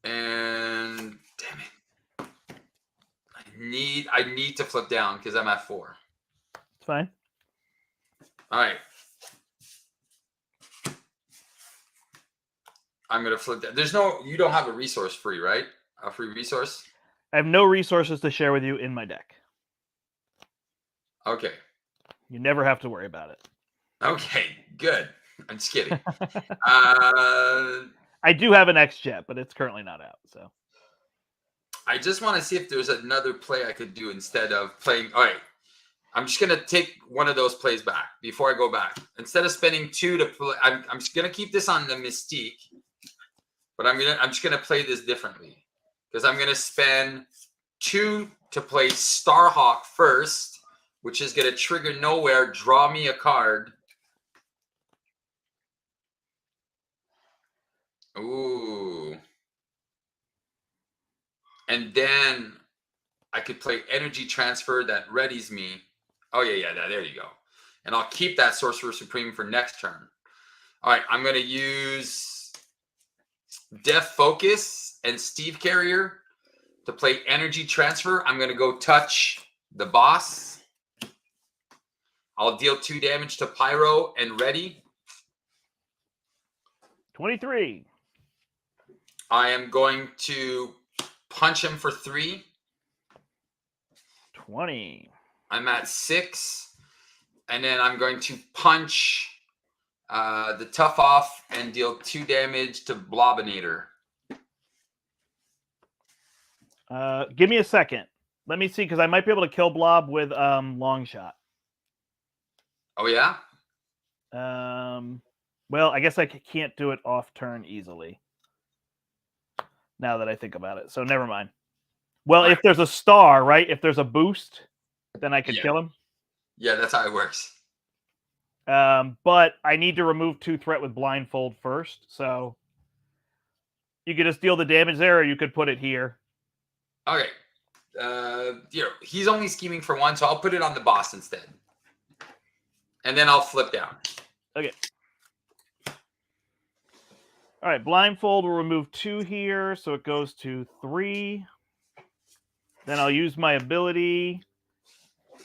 And damn it. I need to flip down because I'm at 4. It's fine. All right. I'm gonna flip that. You don't have a resource free, right? A free resource? I have no resources to share with you in my deck. Okay. You never have to worry about it. Okay, good. I'm just kidding. I do have an X-Jet, but it's currently not out. So I just want to see if there's another play I could do instead of playing. All right. I'm just gonna take one of those plays back before I go back. Instead of spending 2 to play, I'm just gonna keep this on the Mystique, but I'm just gonna play this differently because I'm gonna spend 2 to play Starhawk first, which is gonna trigger nowhere, draw me a card. Ooh, and then I could play Energy Transfer that readies me. Oh yeah, there you go. And I'll keep that Sorcerer Supreme for next turn. All right, I'm gonna use Death Focus and Steve Carrier to play Energy Transfer. I'm gonna go touch the boss. I'll deal 2 damage to Pyro and ready. 23. I am going to punch him for 3. 20. I'm at 6. And then I'm going to punch the Tough off and deal 2 damage to Blobinator. Give me a second. Let me see, because I might be able to kill Blob with long shot. Oh, yeah? Well, I guess I can't do it off turn easily. Now that I think about it. So never mind. Well, if there's a star, right? If there's a boost, then I could kill him. Yeah, that's how it works. But I need to remove 2 threat with blindfold first. So you could just deal the damage there, or you could put it here. Okay. He's only scheming for 1, so I'll put it on the boss instead. And then I'll flip down. Okay. All right, blindfold will remove 2 here, so it goes to 3. Then I'll use my ability,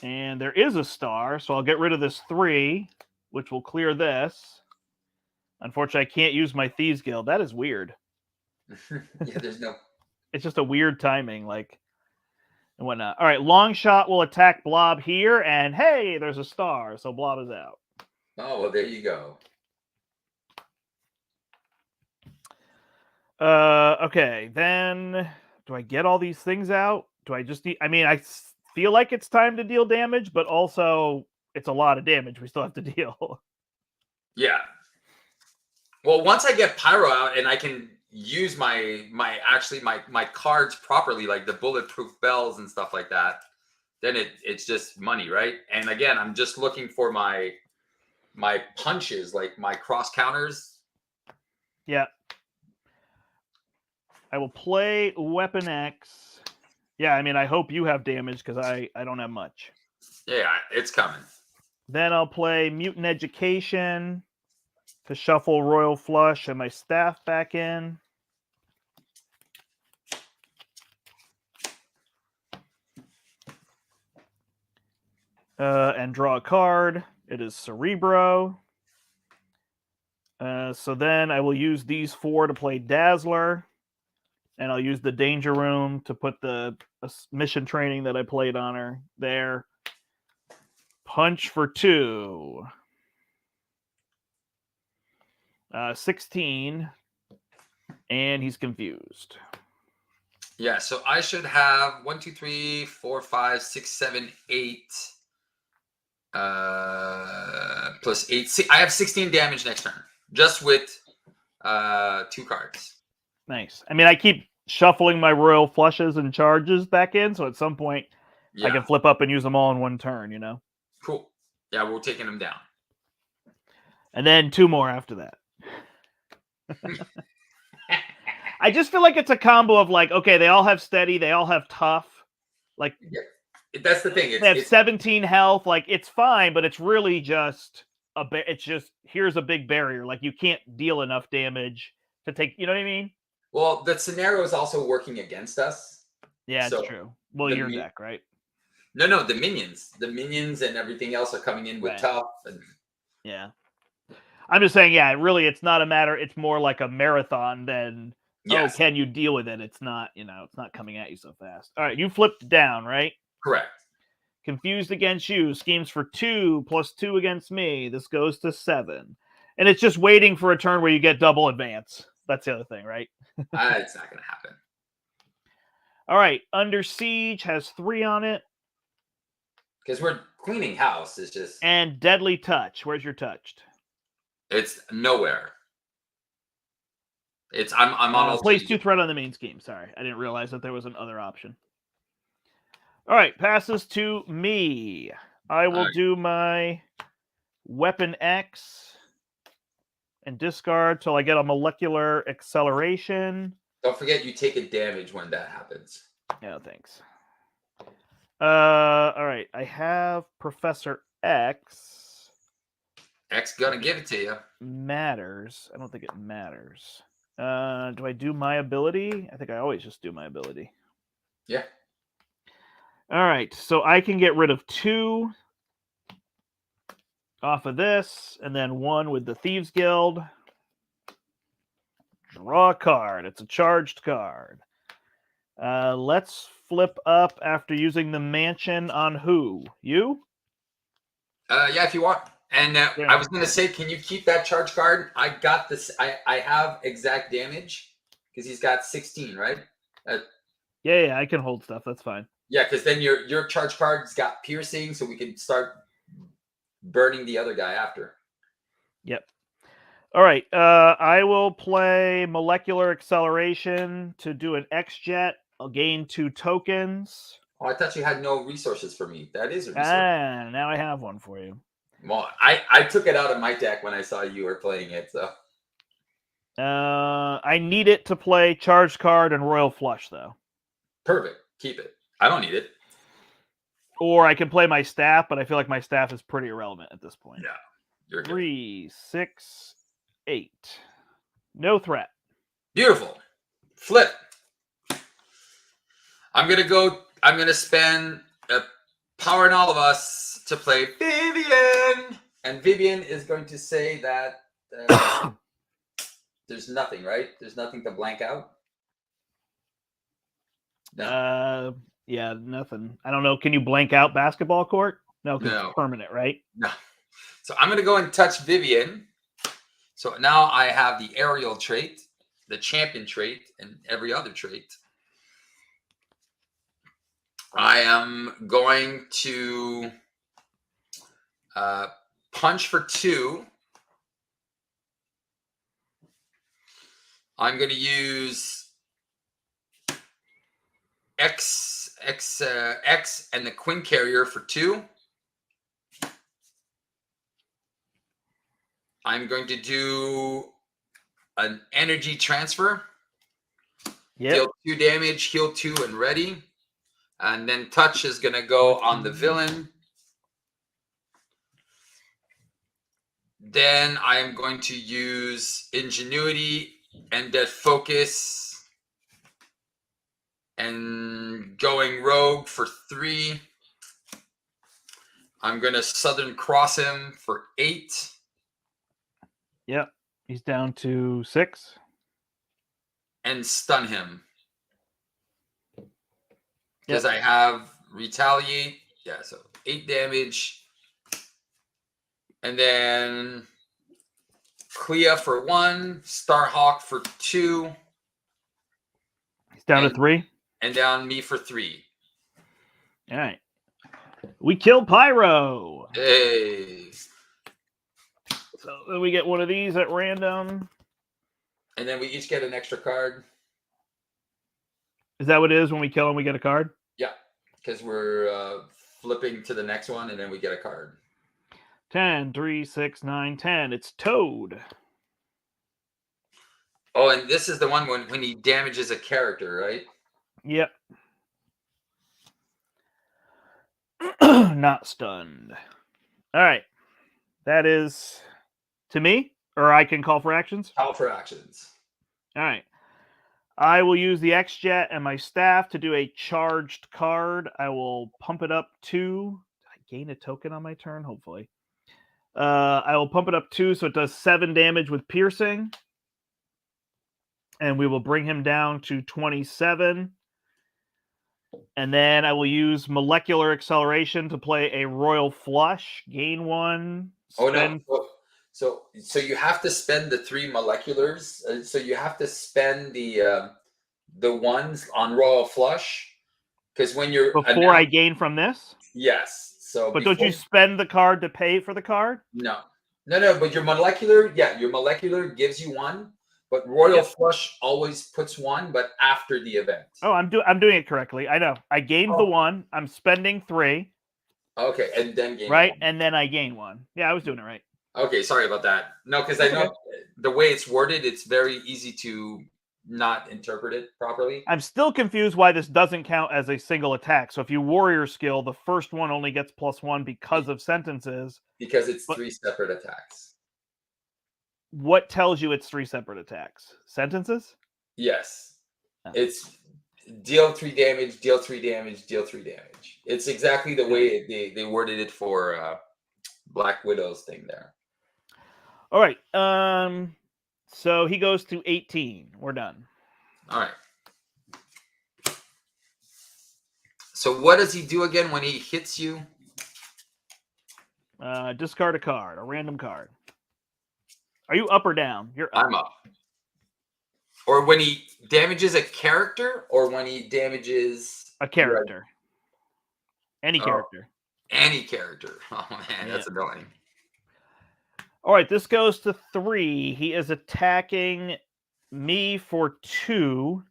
and there is a star, so I'll get rid of this 3, which will clear this. Unfortunately, I can't use my Thieves Guild. That is weird. Yeah, there's no... It's just a weird timing, like, and whatnot. All right, long shot will attack Blob here, and hey, there's a star, so Blob is out. Oh, well, there you go. Okay, then do I get all these things out? Do I just need... I mean, I feel like it's time to deal damage, but also it's a lot of damage we still have to deal. Yeah. Well, once I get Pyro out and I can use my cards properly, like the bulletproof bells and stuff like that, then it's just money, right? And again, I'm just looking for my punches, like my cross counters. Yeah. I will play Weapon X. Yeah, I mean, I hope you have damage because I don't have much. Yeah, it's coming. Then I'll play Mutant Education to shuffle Royal Flush and my staff back in. And draw a card. It is Cerebro. So then I will use these 4 to play Dazzler. And I'll use the Danger Room to put the mission training that I played on her there. Punch for 2. 16. And he's confused. Yeah, so I should have 1, 2, 3, 4, 5, 6, 7, 8. Plus 8. I have 16 damage next turn. Just with 2 cards. Nice. I mean, I keep shuffling my Royal Flushes and Charges back in, so at some point I can flip up and use them all in one turn, you know? Cool. Yeah, we're taking them down. And then 2 more after that. I just feel like it's a combo of like, okay, they all have steady, they all have tough. Like, that's the thing. They have 17 health. Like, it's fine, but it's really just it's just, here's a big barrier. Like, you can't deal enough damage to take, you know what I mean? Well, the scenario is also working against us. Yeah, it's So true. Well, the your mi- deck, right? no, the minions and everything else are coming in with Right. tough. And Yeah. I'm just saying, yeah, really, it's not a matter. It's more like a marathon than, oh, yes, can you deal with it? It's not, it's not coming at you so fast. All right, you flipped down, right? correct. Confused against you, schemes for 2 plus 2 against me. This goes to 7. And it's just waiting for a turn where you get double advance. That's the other thing, right? It's not going to happen. All right, Under Siege has 3 on it. Because we're cleaning house. It's just. And Deadly Touch. Where's your touched? It's nowhere. I'm almost Place 2 threat on the main scheme. Sorry, I didn't realize that there was another option. All right, passes to me. I will do my Weapon X and discard till I get a molecular acceleration. Don't forget you take a damage when that happens. No, thanks. All right, I have Professor X. X gonna give it to you. Matters. I don't think it matters. Do I do my ability? I think I always just do my ability. Yeah. All right, so I can get rid of 2 off of this, and then 1 with the Thieves Guild. Draw a card. It's a charged card. Let's flip up after using the mansion on who? You? Yeah, if you want. And I was gonna say, can you keep that charge card? I got this. I have exact damage because he's got 16, right? Yeah, I can hold stuff. That's fine. Yeah, because then your charge card's got piercing, so we can start burning the other guy after. Yep. All right. I will play Molecular Acceleration to do an X-Jet. I'll gain 2 tokens. Oh, I thought you had no resources for me. That is a resource. Now I have one for you. Well, I took it out of my deck when I saw you were playing it, so. I need it to play Charge Card and Royal Flush, though. Perfect. Keep it. I don't need it. Or I can play my staff, but I feel like my staff is pretty irrelevant at this point. Yeah, you're good. 3, 6, 8. No threat. Beautiful. Flip. I'm gonna spend power in all of us to play Vivian. And Vivian is going to say that there's nothing, right? There's nothing to blank out. No. Yeah, nothing. I don't know. Can you blank out basketball court? No, because it's permanent, right? No. So I'm going to go and touch Vivian. So now I have the aerial trait, the champion trait, and every other trait. I am going to punch for 2. I'm going to use X and the Queen Carrier for 2. I'm going to do an energy transfer. Yep. Deal 2 damage, heal 2, and ready. And then touch is going to go on the villain. Then I am going to use Ingenuity and Dead Focus. And going rogue for 3. I'm going to Southern Cross him for 8. Yep. He's down to 6. And stun him. Because I have Retaliate. Yeah, so 8 damage. And then Clea for 1. Starhawk for 2. He's down to 3. And down me for 3. All right. We killed Pyro. Hey. So then we get one of these at random. And then we each get an extra card. Is that what it is when we kill him, we get a card? Yeah, because we're flipping to the next one, and then we get a card. 10, 3, 6, 9, 10. It's Toad. Oh, and this is the one when he damages a character, right? Yep. Not stunned. All right. That is to me, or I can call for actions? Call for actions. All right. I will use the X-Jet and my staff to do a charged card. I will pump it up 2. Did I gain a token on my turn? Hopefully. I will pump it up 2, so it does 7 damage with piercing. And we will bring him down to 27. And then I will use molecular acceleration to play a royal flush. Gain 1. Spend... Oh no. So you have to spend the 3 moleculars. So you have to spend the ones on royal flush, because when you're before I gain from this. Yes. So, but don't you spend the card to pay for the card? No. But your molecular gives you 1, but royal flush always puts 1, but after the event. Oh, I'm doing it correctly. I know. I gained the 1. I'm spending 3. Okay, and then gain right, 1. And then I gain 1. Yeah, I was doing it right. Okay, sorry about that. No, because I know the way it's worded, it's very easy to not interpret it properly. I'm still confused why this doesn't count as a single attack. So if you warrior skill, the first one only gets +1 because of sentences. Because it's 3 separate attacks. What tells you it's 3 separate attacks? Sentences? Yes. Oh. It's deal 3 damage, deal 3 damage, deal 3 damage. It's exactly the way they worded it for Black Widow's thing there. All right. So he goes to 18. We're done. All right. So what does he do again when he hits you? Discard a card, a random card. Are you up or down? You're up. I'm up. Or when he damages a character, or when he damages a character. Any character. Any character. Oh man, that's annoying. All right, this goes to 3. He is attacking me for 2.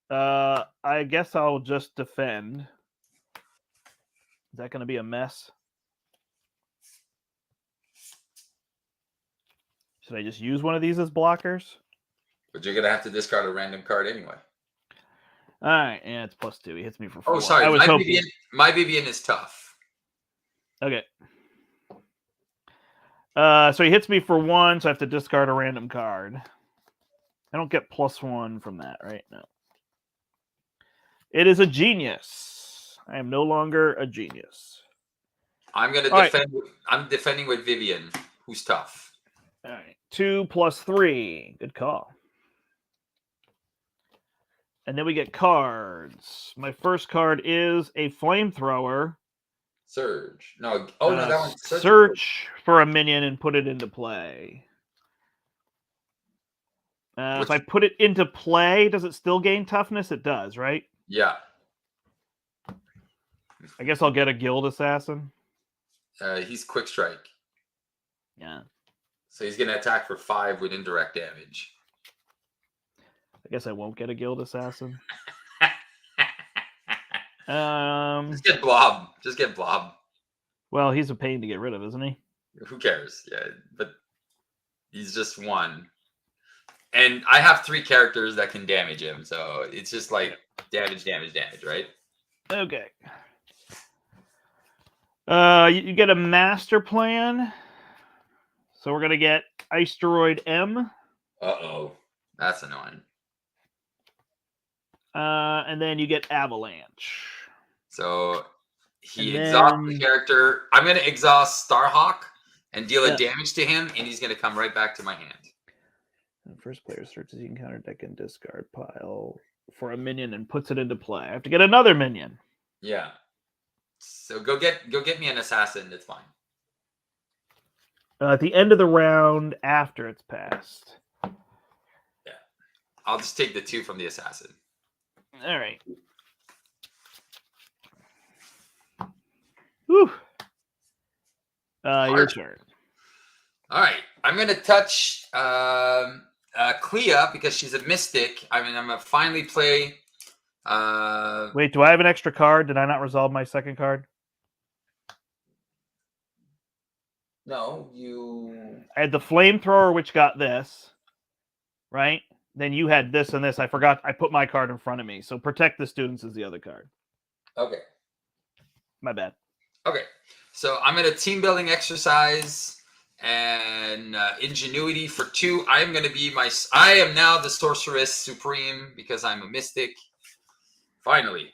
I guess I'll just defend. Is that going to be a mess? Should I just use one of these as blockers? But you're going to have to discard a random card anyway. All right, yeah, it's +2. He hits me for 4. Oh, sorry. I was hoping. My Vivian is tough. Okay. So he hits me for 1, so I have to discard a random card. I don't get +1 from that, right? No. It is a genius. I am no longer a genius. I'm going to defend. Right. I'm defending with Vivian, who's tough. All right. 2 + 3. Good call. And then we get cards. My first card is a flamethrower. Surge. No. Oh, no, that one's search for a minion and put it into play. If I put it into play, does it still gain toughness? It does, right? Yeah. I guess I'll get a guild assassin. He's quick strike. Yeah. So he's going to attack for 5 with indirect damage. I guess I won't get a guild assassin. Just get Blob. Just get Blob. Well, he's a pain to get rid of, isn't he? Who cares? Yeah, but he's just 1. And I have 3 characters that can damage him, so it's just like damage, right? Okay. You get a master plan. So we're going to get Iceroid M. Uh-oh. That's annoying. And then you get Avalanche. So he exhausts the character. I'm going to exhaust Starhawk and deal a damage to him, and he's going to come right back to my hand. The first player searches the encounter deck and discard pile for a minion and puts it into play. I have to get another minion. Yeah. So go get me an assassin. That's fine. At the end of the round, after it's passed. Yeah. I'll just take the 2 from the assassin. All right. Whew. Your turn. All right. I'm going to touch Clea because she's a mystic. I mean, I'm going to finally play... Wait, do I have an extra card? Did I not resolve my second card? No, you... I had the flamethrower, which got this, right? Then you had this and this. I forgot. I put my card in front of me. So protect the students is the other card. Okay. My bad. Okay. So I'm in a team building exercise, And ingenuity for 2. I am now the sorceress supreme because I'm a mystic. Finally.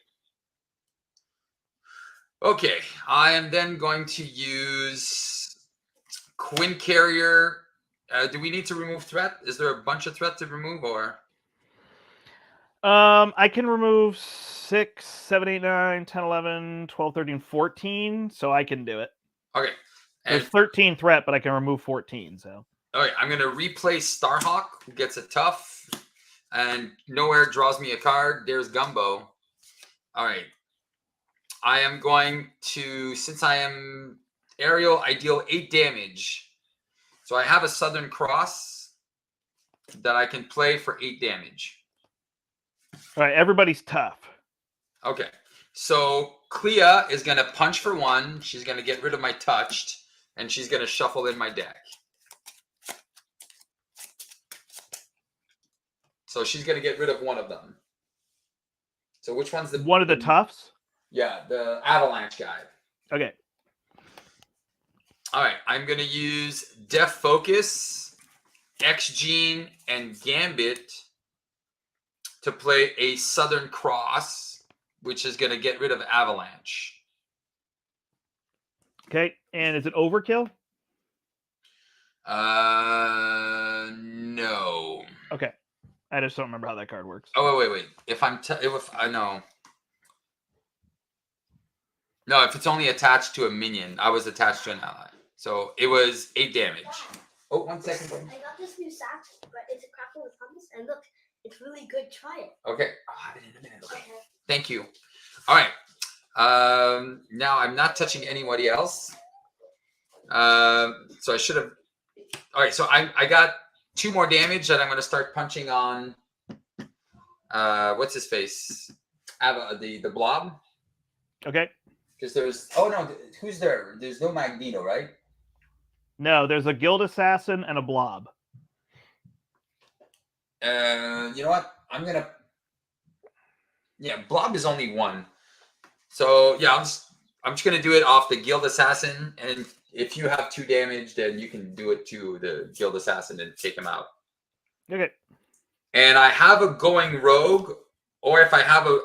Okay, I am then going to use Quinn Carrier. Do we need to remove threat? Is there a bunch of threat to remove, or? I can remove 6, 7, 8, 9, 10, 11, 12, 13, 14, so I can do it. Okay. There's 13 threat, but I can remove 14, so. Okay, I'm going to replace Starhawk, who gets a tough, and nowhere draws me a card. There's Gumbo. All right. I am going to, since I am aerial, I deal 8 damage. So I have a Southern Cross that I can play for 8 damage. All right, everybody's tough. Okay. So Clea is going to punch for 1. She's going to get rid of my touched, and she's going to shuffle in my deck. So she's going to get rid of one of them. So which one's the... One of the toughs? Yeah, the Avalanche guy. Okay. All right, I'm going to use Def Focus, X-Gene, and Gambit to play a Southern Cross, which is going to get rid of Avalanche. Okay, and is it overkill? No. Okay. I just don't remember how that card works. Oh, wait. If I know. No, if it's only attached to a minion, I was attached to an ally. So it was 8 damage. Oh, 1 second. I got this new satchel, but it's a crackle with hummus, and look, it's really good. Try it. Okay. I'll have it in a minute. Okay. Thank you. All right. Now I'm not touching anybody else. So I should have. All right. So I got 2 more damage that I'm going to start punching on. What's his face? The blob. Okay. Because there's. Oh no, who's there? There's no Magneto, right? No, there's a guild assassin and a blob. You know what? I'm gonna. Yeah, blob is only 1. So yeah, I'm just gonna do it off the guild assassin, and if you have 2 damage, then you can do it to the guild assassin and take him out. Okay. And I have a going rogue, or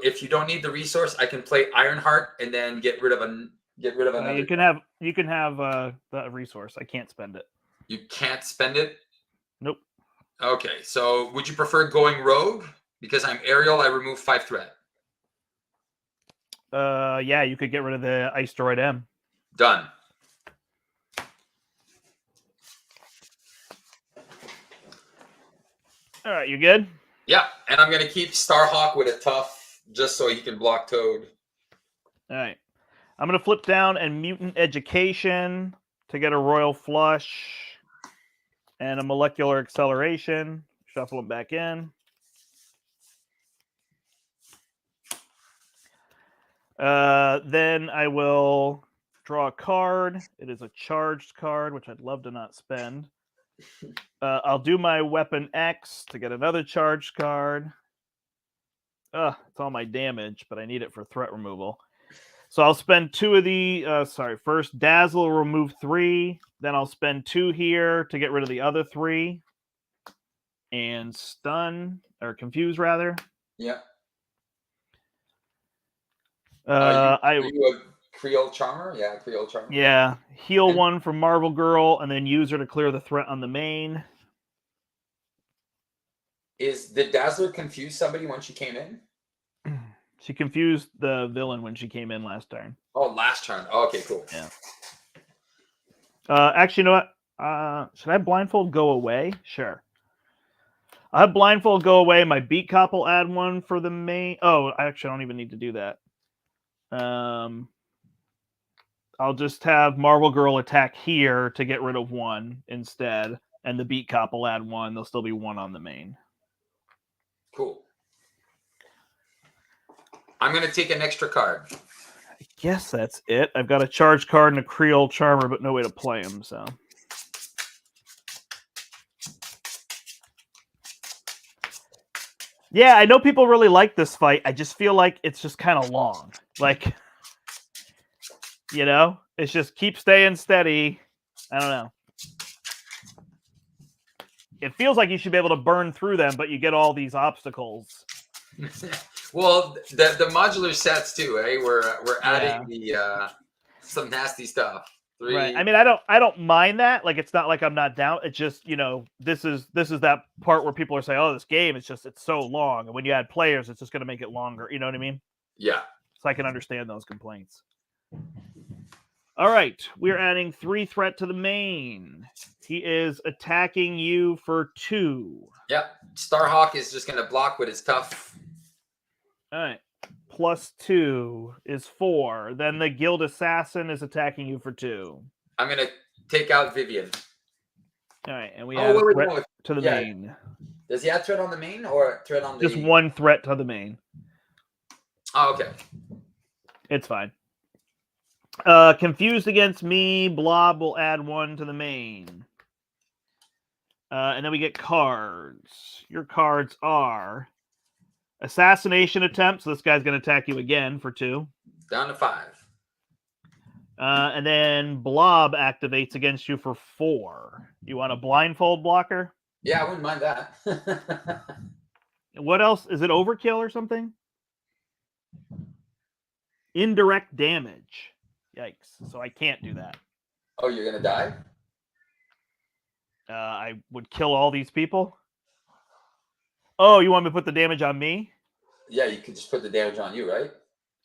if you don't need the resource, I can play Ironheart and then get rid of another. You can have the resource. I can't spend it. You can't spend it? Nope. Okay, so would you prefer going rogue? Because I'm aerial, I remove 5 threat. Yeah, you could get rid of the Ice Droid M. Done. All right, you good? Yeah, and I'm going to keep Starhawk with a tough just so he can block Toad. All right. I'm going to flip down and Mutant Education to get a Royal Flush and a Molecular Acceleration. Shuffle them back in. Then I will draw a card. It is a charged card, which I'd love to not spend. I'll do my Weapon X to get another charged card. It's all my damage, but I need it for threat removal. So I'll spend 2 of the, first Dazzle will remove 3. Then I'll spend 2 here to get rid of the other 3. And Stun, or Confuse rather. Yeah. Are you a Creole Charmer? Yeah, Creole Charmer. Yeah. Heal 1 from Marvel Girl, and then use her to clear the threat on the main. Did Dazzler confuse somebody when she came in? She confused the villain when she came in last turn. Oh, last turn. Oh, okay, cool. Yeah. Actually, you know what? Should I have Blindfold go away? Sure. I'll have Blindfold go away. My Beat Cop will add 1 for the main. Oh, actually, I don't even need to do that. I'll just have Marvel Girl attack here to get rid of 1 instead. And the Beat Cop will add 1. There'll still be 1 on the main. Cool. I'm going to take an extra card. I guess that's it. I've got a charge card and a Creole Charmer, but no way to play him, so. Yeah, I know people really like this fight. I just feel like it's just kind of long. Like, you know, it's just keep staying steady. I don't know. it feels like you should be able to burn through them, but you get all these obstacles. Well, the modular sets too, eh? We're adding the some nasty stuff. Right. I mean, I don't mind that. Like, it's not like I'm not down. It's just, this is that part where people are saying, "Oh, this game it's so long," and when you add players, it's just going to make it longer. You know what I mean? Yeah. So I can understand those complaints. All right, we're adding 3 threat to the main. He is attacking you for 2. Yep. Starhawk is just going to block with his tough. All right. +2 is 4. Then the Guild Assassin is attacking you for 2. I'm going to take out Vivian. All right, and we add a threat to the main. Does he add threat on the main or threat on the... Just 1 threat to the main. Oh, okay. It's fine. Confused against me, Blob will add 1 to the main. And then we get cards. Your cards are Assassination Attempt. So this guy's going to attack you again for 2. Down to 5. And then Blob activates against you for 4. You want a blindfold blocker? Yeah, I wouldn't mind that. What else? Is it overkill or something? Indirect damage. Yikes. So I can't do that. Oh, you're going to die? I would kill all these people. Oh, you want me to put the damage on me? Yeah, you could just put the damage on you, right?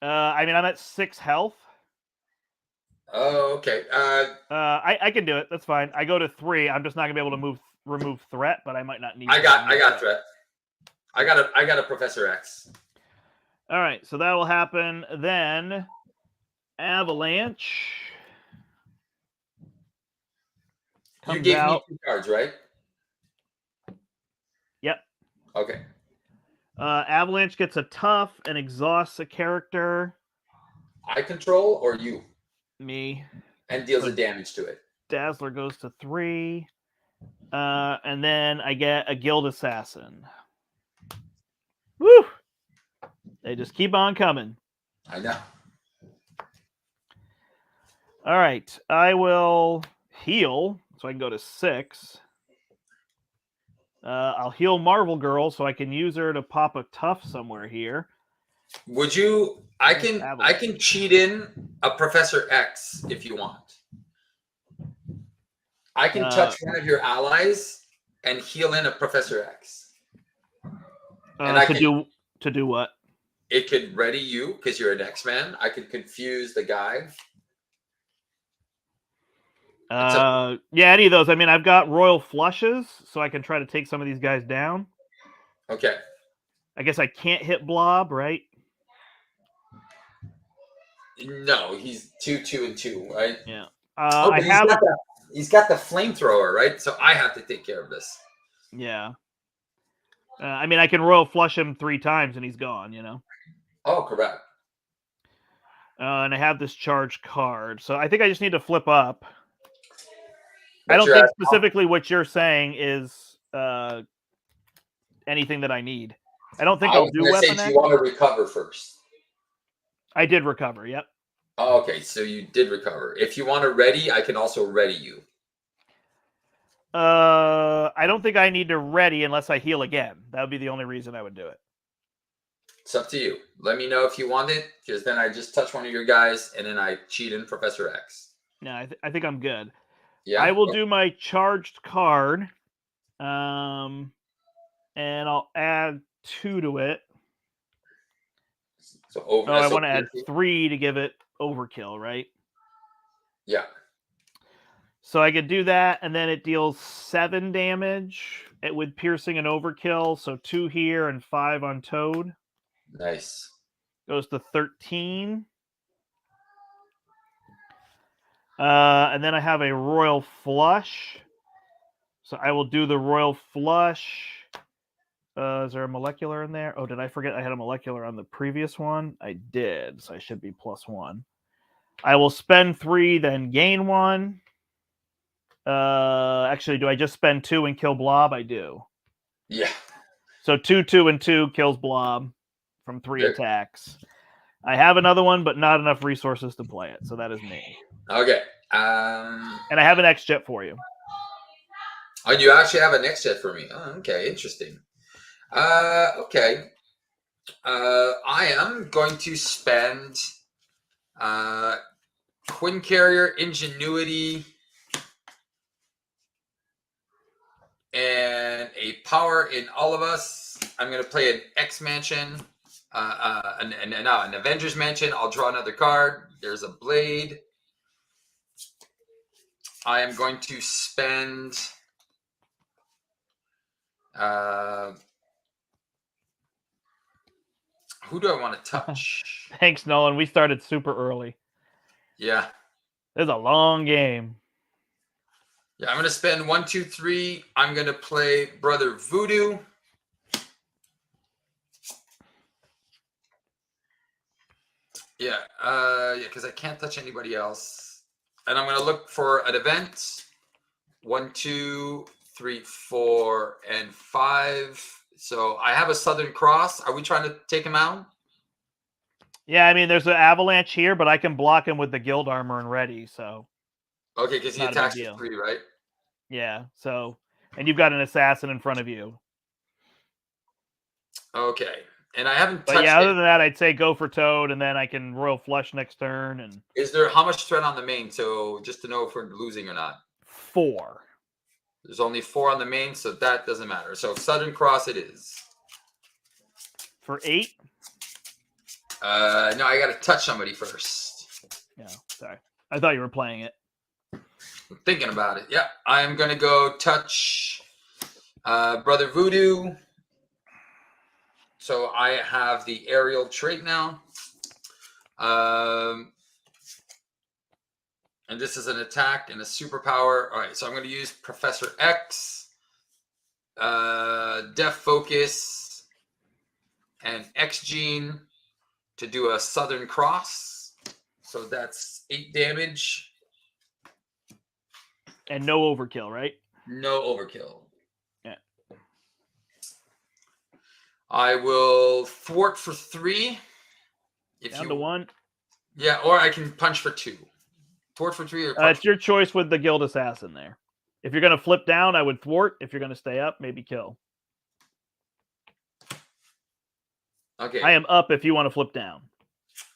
I mean, I'm at 6 health. Oh, okay. I can do it. That's fine. I go to 3. I'm just not gonna be able to remove threat, but I might not need. I got threat. I got a Professor X. All right, so that will happen then. Avalanche. You gave me 2 cards, right? Yep. Okay. Avalanche gets a tough and exhausts a character. I control or you? Me. And deals the damage to it. Dazzler goes to 3. And then I get a Guild Assassin. Woo! They just keep on coming. I know. All right. I will heal so I can go to 6. I'll heal Marvel Girl so I can use her to pop a tough somewhere here. Would you? I can cheat in a Professor X if you want. I can touch one of your allies and heal in a Professor X. And to do what? It could ready you because you're an X-Man. I could confuse the guy. Yeah, any of those. I mean, I've got Royal Flushes, so I can try to take some of these guys down. Okay. I guess I can't hit Blob, right? No, he's 2, 2, and 2, right? Yeah. He's got the flamethrower, right? So I have to take care of this. Yeah. I mean, I can Royal Flush him 3 times and he's gone, Oh, correct. And I have this charged card. So I think I just need to flip up. But I don't think specifically what you're saying is anything that I need. I don't think I'll do Weapon X. You want to recover first. I did recover, yep. Oh, okay, so you did recover. If you want to ready, I can also ready you. I don't think I need to ready unless I heal again. That would be the only reason I would do it. It's up to you. Let me know if you want it, because then I just touch one of your guys, and then I cheat in Professor X. No, I think I'm good. Yeah, I will do my charged card, and I'll add 2 to it. So I want to add 3 to give it overkill, right? Yeah. So I could do that, and then it deals 7 damage with piercing and overkill. So 2 here and 5 on Toad. Nice. Goes to 13. And then I have a Royal Flush. So I will do the Royal Flush. Is there a molecular in there? Oh, did I forget I had a molecular on the previous one? I did, so I should be +1. I will spend 3, then gain 1. Actually, do I just spend 2 and kill Blob? I do. Yeah. So 2, 2, and 2 kills Blob from 3 attacks. I have another one, but not enough resources to play it, so that is me. Okay. And I have an X-Jet for you. Oh, you actually have a next set for me. Oh, okay, interesting. Okay. I am going to spend Twin Carrier, Ingenuity, and a Power in All of Us. I'm going to play an X Mansion, an Avengers Mansion. I'll draw another card. There's a Blade. I am going to spend who do I want to touch? Thanks, Nolan. We started super early. Yeah. It's a long game. Yeah, I'm going to spend 1, 2, 3. I'm going to play Brother Voodoo. Yeah, because I can't touch anybody else. And I'm going to look for an event. 1, 2, 3, 4, and 5. So I have a Southern Cross. Are we trying to take him out? Yeah, I mean, there's an avalanche here, but I can block him with the guild armor and ready. So Okay, because he Not a big attacks deal. for 3, right? yeah, so and you've got an assassin in front of you. Okay, and I haven't But touched yeah, other it. than that, I'd say go for Toad, and then I can Royal Flush next turn and Is there how much threat on the main? So just to know if we're losing or not. 4 There's only 4 on the main, so that doesn't matter. So Southern Cross it is. for 8. No, I got to touch somebody first. Yeah, sorry, I thought you were playing it. I'm thinking about it. Yeah, I'm gonna go touch Brother Voodoo. So I have the aerial trait now. And this is an attack and a superpower. All right, so I'm going to use Professor X, Def Focus, and X Gene to do a Southern Cross. So that's 8 damage. And no overkill, right? No overkill. Yeah. I will thwart for 3. Down to 1. Yeah, or I can punch for 2. Thwart for 3 or punch. It's your choice with the guild assassin there. If you're going to flip down, I would thwart. If you're going to stay up, maybe kill. Okay. I am up if you want to flip down.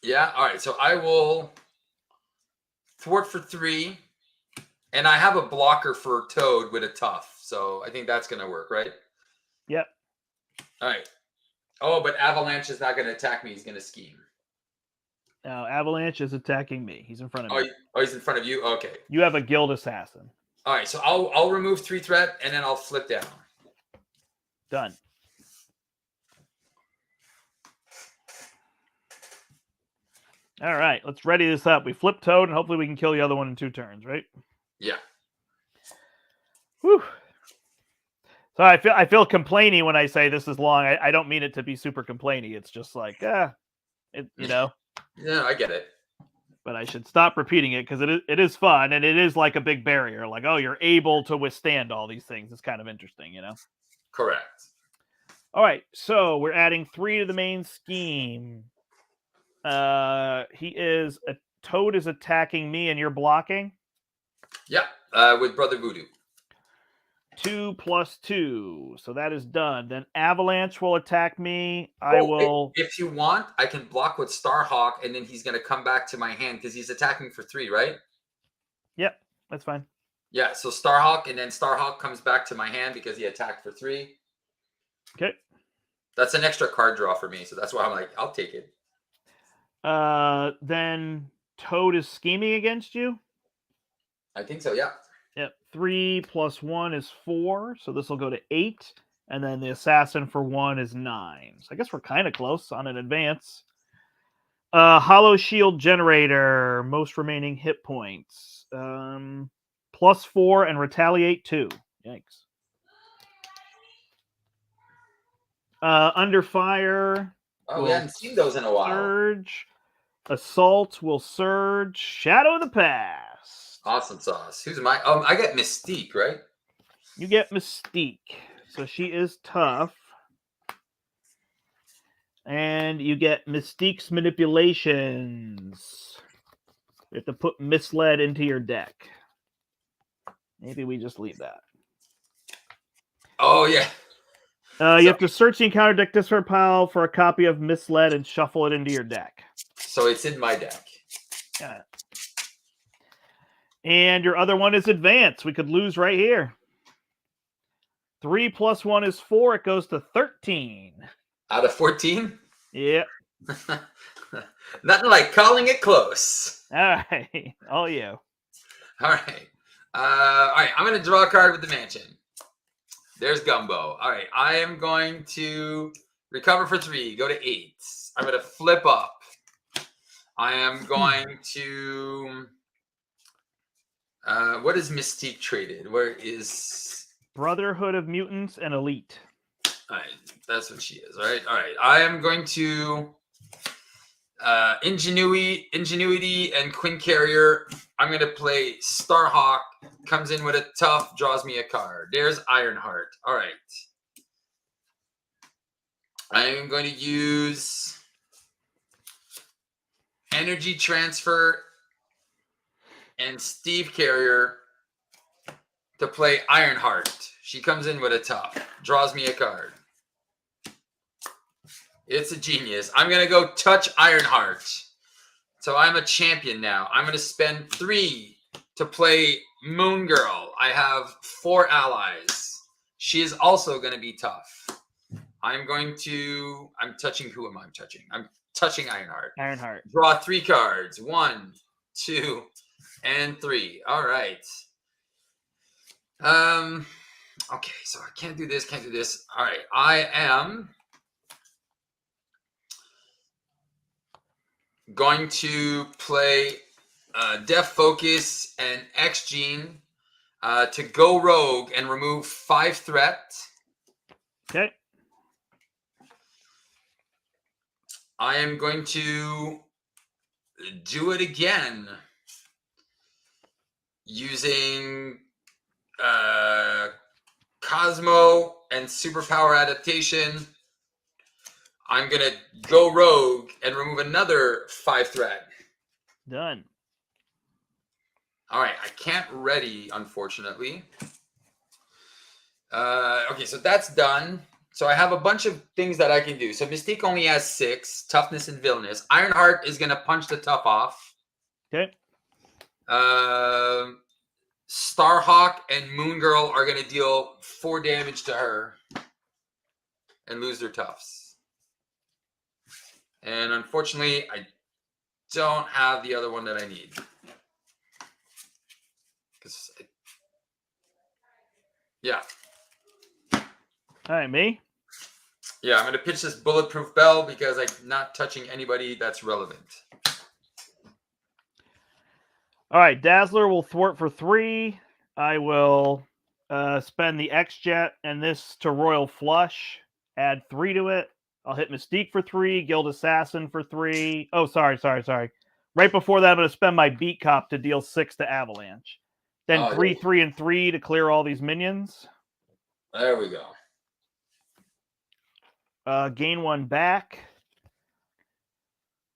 Yeah, all right. So I will thwart for 3. And I have a blocker for Toad with a tough. So I think that's going to work, right? Yep. All right. Oh, but Avalanche is not going to attack me. He's going to scheme. Now, Avalanche is attacking me. He's in front of me. Oh, he's in front of you? Okay. You have a guild assassin. All right. So I'll remove 3 threat, and then I'll flip down. Done. All right. Let's ready this up. We flip Toad, and hopefully we can kill the other one in 2 turns, right? Yeah. Whew. So I feel complainy when I say this is long. I don't mean it to be super complainy. It's just like, you know. Yeah, I get it. But I should stop repeating it because it is fun, and it is like a big barrier. Like, oh, you're able to withstand all these things. It's kind of interesting, you know? Correct. All right, so we're adding 3 to the main scheme. Toad is attacking me, and you're blocking? Yeah, with Brother Voodoo. 2 + 2. So that is done. Then Avalanche will attack me. I will. If you want, I can block with Starhawk, and then he's going to come back to my hand because he's attacking for 3, right? Yep, that's fine. Yeah, so Starhawk, and then Starhawk comes back to my hand because he attacked for 3. Okay. That's an extra card draw for me, so that's why I'm like, I'll take it. Then Toad is scheming against you? I think so, yeah. Yep. 3 + 1 is 4, so this will go to 8. And then the assassin for 1 is 9. So I guess we're kind of close on an advance. Hollow Shield Generator, most remaining hit points. +4 and retaliate 2. Yikes. Under fire. Oh, we haven't seen those in a while. Surge. Assault will surge. Shadow of the Past. Awesome sauce. Who's my? I get Mystique, right? You get Mystique. So she is tough. And you get Mystique's Manipulations. You have to put Misled into your deck. Maybe we just leave that. Oh yeah. You have to search the encounter deck discard pile for a copy of Misled and shuffle it into your deck. So it's in my deck. Yeah. And your other one is Advance. We could lose right here. 3 + 1 is 4. It goes to 13. Out of 14? Yep. Nothing like calling it close. All right. All you. All right. All right. I'm going to draw a card with the mansion. There's Gumbo. All right. I am going to recover for 3. Go to 8. I'm going to flip up. I am going to... what is Mystique traded? Where is... Brotherhood of Mutants and Elite. All right. That's what she is. All right. All right. I am going to... Ingenuity and Quinn Carrier. I'm going to play Starhawk. Comes in with a tough, draws me a card. There's Ironheart. All right. I am going to use Energy Transfer and Steve Carrier to play Ironheart. She comes in with a tough, draws me a card. It's a genius. I'm going to go touch Ironheart. So I'm a champion now. I'm going to spend 3 to play Moon Girl. I have 4 allies. She is also going to be tough. I'm touching, who am I touching? I'm touching Ironheart. Ironheart. Draw 3 cards. 1, 2, and 3. All right. Okay, so I can't do this. All right. I am going to play Def Focus and X Gene to go rogue and remove 5 threat. Okay. I am going to do it again using Cosmo and Superpower Adaptation. I'm going to go rogue and remove another 5 threat. Done. All right. I can't ready, unfortunately. Okay, so that's done. So I have a bunch of things that I can do. So Mystique only has 6. Toughness and Villainous. Ironheart is going to punch the tough off. Okay. Starhawk and Moon Girl are going to deal 4 damage to her and lose their toughs. And unfortunately, I don't have the other one that I need. Yeah. All right, me? Yeah, I'm going to pitch this Bulletproof Bell because I'm not touching anybody that's relevant. All right, Dazzler will thwart for 3. I will spend the X-Jet and this to Royal Flush. Add 3 to it. I'll hit Mystique for 3, Guild Assassin for 3. Oh, sorry. Right before that, I'm going to spend my Beat Cop to deal 6 to Avalanche. Then 3, 3, and 3 to clear all these minions. There we go. Gain 1 back.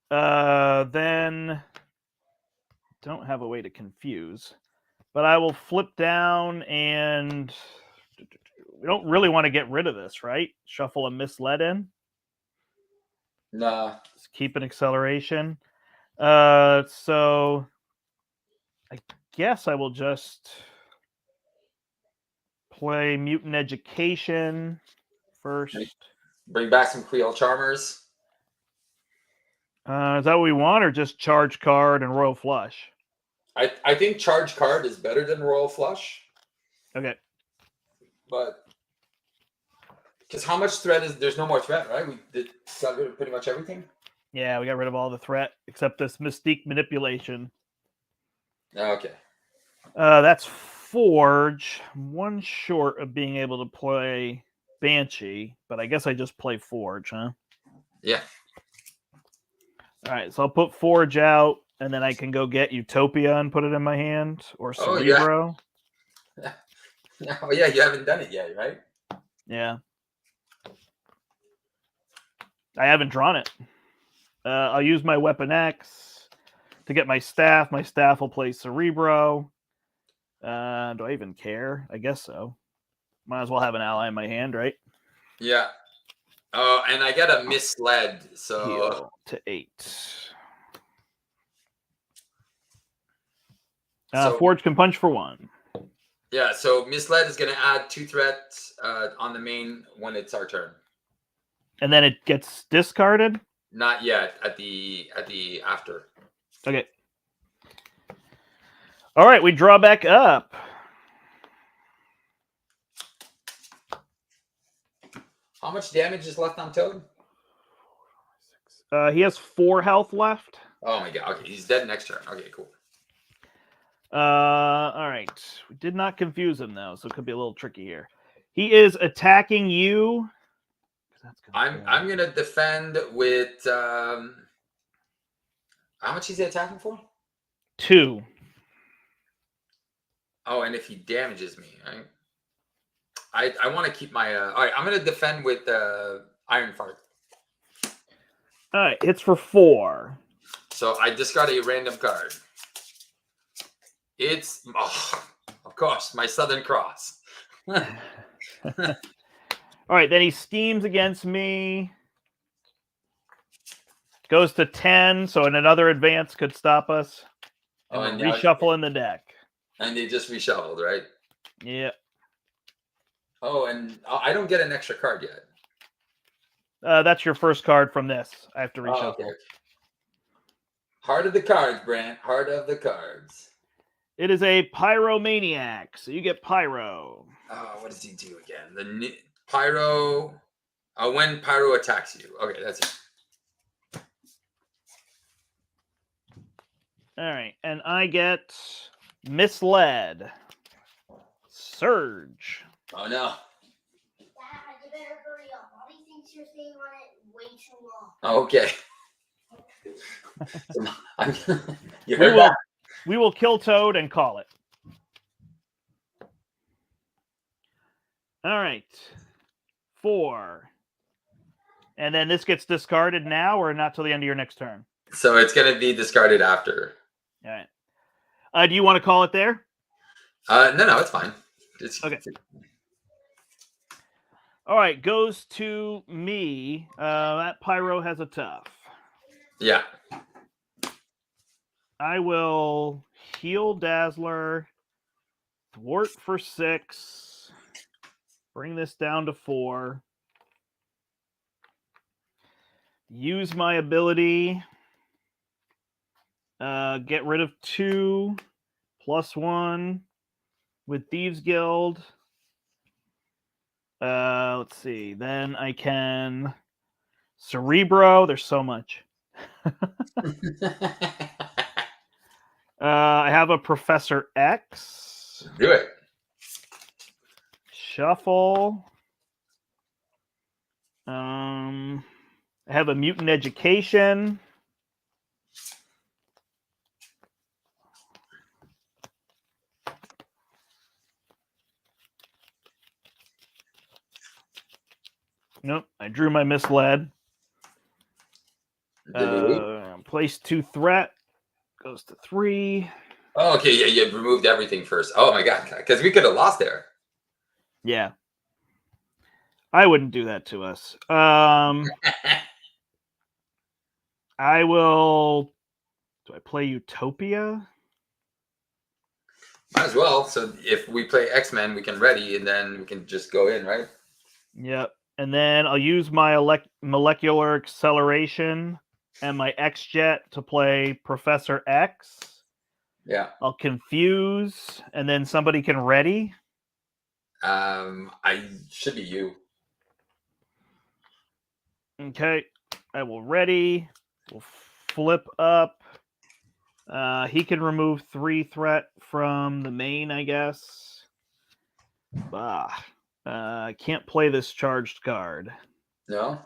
Then don't have a way to confuse. But I will flip down and we don't really want to get rid of this, right? Shuffle a Misled in. Nah. Just keep an acceleration. So I guess I will just play Mutant Education first. Bring back some Creole Charmers. Is that what we want, or just charge card and Royal Flush? I think charge card is better than Royal Flush. Okay. But because how much threat is there's no more threat, right? We got rid of pretty much everything. Yeah, we got rid of all the threat except this Mystique Manipulation. Okay. That's Forge. I'm 1 short of being able to play Banshee, but I guess I just play Forge, huh? Yeah. All right, so I'll put Forge out, and then I can go get Utopia and put it in my hand, or Cerebro. Oh, yeah, you haven't done it yet, right? Yeah. I haven't drawn it. I'll use my Weapon X to get my staff. My staff will play Cerebro. Do I even care? I guess so. Might as well have an ally in my hand, right? Yeah. Oh, and I got a misled. So Heal to 8. So- Forge can punch for 1. yeah, so misled is going to add 2 threats on the main when it's our turn. And then it gets discarded? Not yet. At the after. Okay. All right, we draw back up. How much damage is left on Toad? He has 4 health left. Oh my god. Okay, he's dead next turn. Okay, cool. All right. We did not confuse him though, so it could be a little tricky here. He is attacking you. I'm gonna defend with how much is he attacking for? 2. Oh, and if he damages me, right? I want to keep my all right, I'm gonna defend with Iron Fart. All right, hits for 4. So I discard a random card. It's of course my Southern Cross. All right, then he schemes against me. Goes to 10, so another advance could stop us. And we'll reshuffle in the deck. And they just reshuffled, right? Yeah. Oh, and I don't get an extra card yet. That's your first card from this. I have to reshuffle. Oh, okay. Heart of the cards, Brandt. Heart of the cards. It is a pyromaniac, so you get pyro. Oh, what does he do again? The pyro. When pyro attacks you. Okay, that's it. All right, and I get misled. Surge. Oh no. Dad, you better hurry up. All these things you're saying on it way too long. Okay. You heard that? We will kill Toad and call it. All right. 4. And then this gets discarded now or not till the end of your next turn? So it's going to be discarded after. All right. Do you want to call it there? No, it's fine. Okay. All right, goes to me. That pyro has a tough. Yeah. I will heal Dazzler, thwart for 6, bring this down to 4, use my ability, get rid of 2, +1 with Thieves Guild. Let's see. Then I can Cerebro. There's so much. I have a Professor X. Do it. Shuffle. I have a Mutant Education. Nope, I drew my misled. Place 2 threat. Goes to 3. Oh, okay, yeah, you removed everything first. Oh my god, because we could have lost there. Yeah. I wouldn't do that to us. I will... Do I play Utopia? Might as well. So if we play X-Men, we can ready, and then we can just go in, right? Yep. And then I'll use my molecular acceleration and my X-Jet to play Professor X. Yeah. I'll confuse, and then somebody can ready. I should be you. Okay. I will ready. We'll flip up. He can remove 3 threat from the main, I guess. I can't play this charged card. No.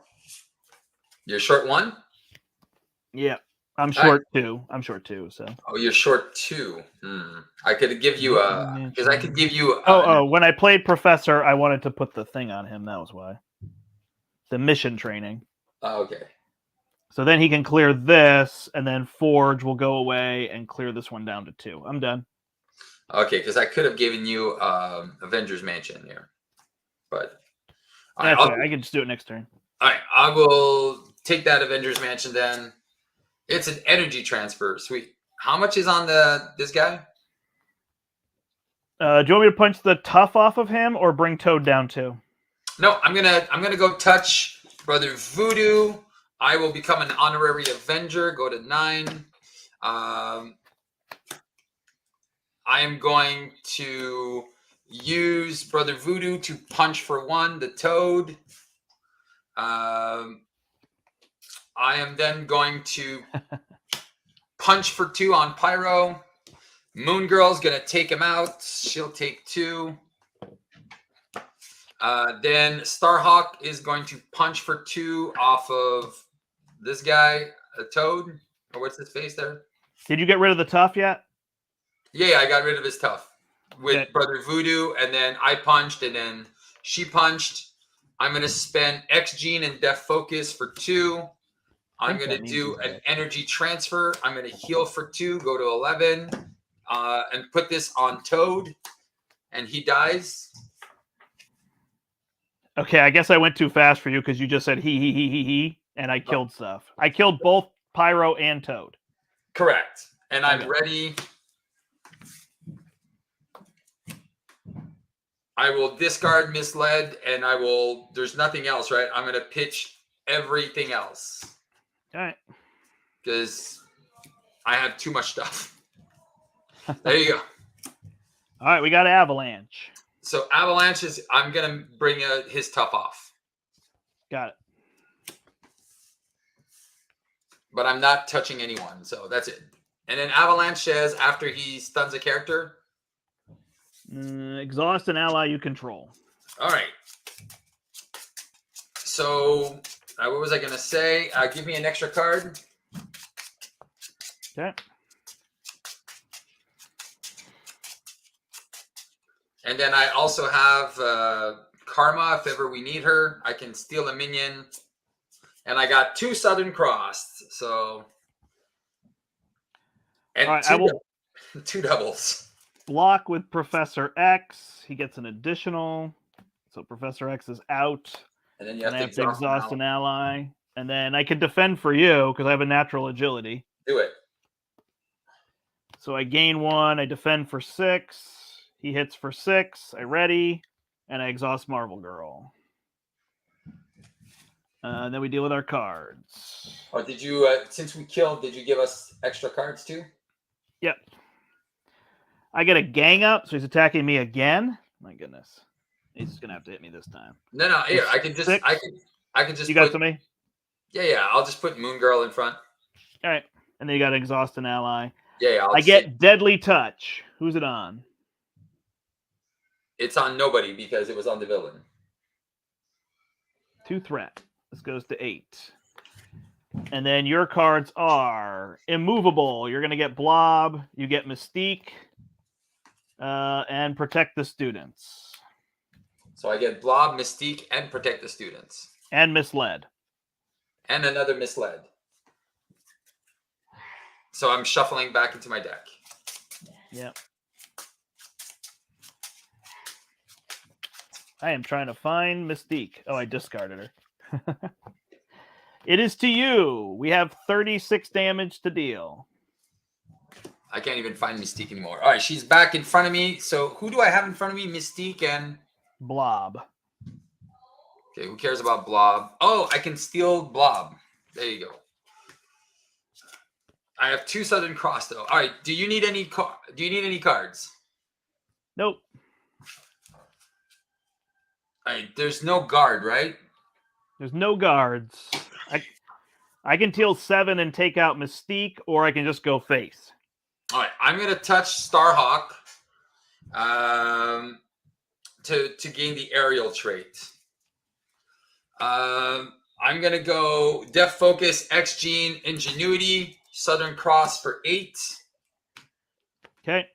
You're short 1? Yeah. I'm short 2. I'm short 2, so. Oh, you're short 2. I could give you because I could give you. When I played Professor, I wanted to put the thing on him. That was why. The mission training. Oh, okay. So then he can clear this, and then Forge will go away and clear this one down to 2. I'm done. Okay, because I could have given you Avengers Mansion here. But That's okay. I can just do it next turn. all right, I will take that Avengers Mansion then. It's an energy transfer. Sweet. How much is on this guy? Do you want me to punch the tough off of him or bring Toad down too? No, I'm gonna go touch Brother Voodoo. I will become an honorary Avenger. Go to 9. I am going to use Brother Voodoo to punch for 1 the Toad. I am then going to punch for 2 on Pyro. Moon Girl's gonna take him out. She'll take 2. Then Starhawk is going to punch for 2 off of this guy, a Toad. Or what's his face there? Did you get rid of the tough yet? Yeah, I got rid of his tough with Okay. Brother Voodoo, and then I punched, and then she punched. I'm gonna spend X Gene and Def Focus for 2. I'm gonna do an energy transfer. I'm gonna heal for 2, go to 11, and put this on Toad, and he dies. Okay, I guess I went too fast for you because you just said he, and I killed stuff. I killed both Pyro and Toad. Correct. And I'm ready. I will discard Misled, and I will. There's nothing else, right? I'm gonna pitch everything else. All right. Because I have too much stuff. There you go. All right, we got Avalanche. So Avalanche is. I'm gonna bring his tough off. Got it. But I'm not touching anyone, so that's it. And then Avalanche says after he stuns a character. Exhaust an ally you control. All right. So what was I gonna say? Give me an extra card. Okay. And then I also have Karma. If ever we need her, I can steal a minion. And I got 2 Southern Crossed. So. And right, 2 doubles. Block with Professor X. He gets an additional. So Professor X is out. And then you have to exhaust an ally. And then I can defend for you because I have a natural agility. Do it. So I gain 1. I defend for 6. He hits for 6. I ready. And I exhaust Marvel Girl. Then we deal with our cards. Oh, did you, since we killed, did you give us extra cards too? Yep. I get a gang up, so he's attacking me again. My goodness. He's just going to have to hit me this time. No, here, I can just, 6. I can just You got to me? Yeah, I'll just put Moon Girl in front. All right. And then you got to exhaust an ally. Yeah, I get Deadly Touch. Who's it on? It's on nobody because it was on the villain. 2 threat. This goes to 8. And then your cards are Immovable. You're going to get Blob. You get Mystique. And Protect the Students. So I get Blob, Mystique, and Protect the Students. And Misled. And another Misled. So I'm shuffling back into my deck. Yep. I am trying to find Mystique. Oh, I discarded her. It is to you. We have 36 damage to deal. I can't even find Mystique anymore. All right, she's back in front of me. So who do I have in front of me? Mystique and... Blob. Okay, who cares about Blob? Oh, I can steal Blob. There you go. I have 2 Southern Cross, though. All right, do you need any cards? Nope. All right, there's no guard, right? There's no guards. I can deal 7 and take out Mystique, or I can just go face. All right, I'm going to touch Starhawk to gain the aerial trait. I'm going to go Def Focus, X Gene, Ingenuity, Southern Cross for 8. Okay.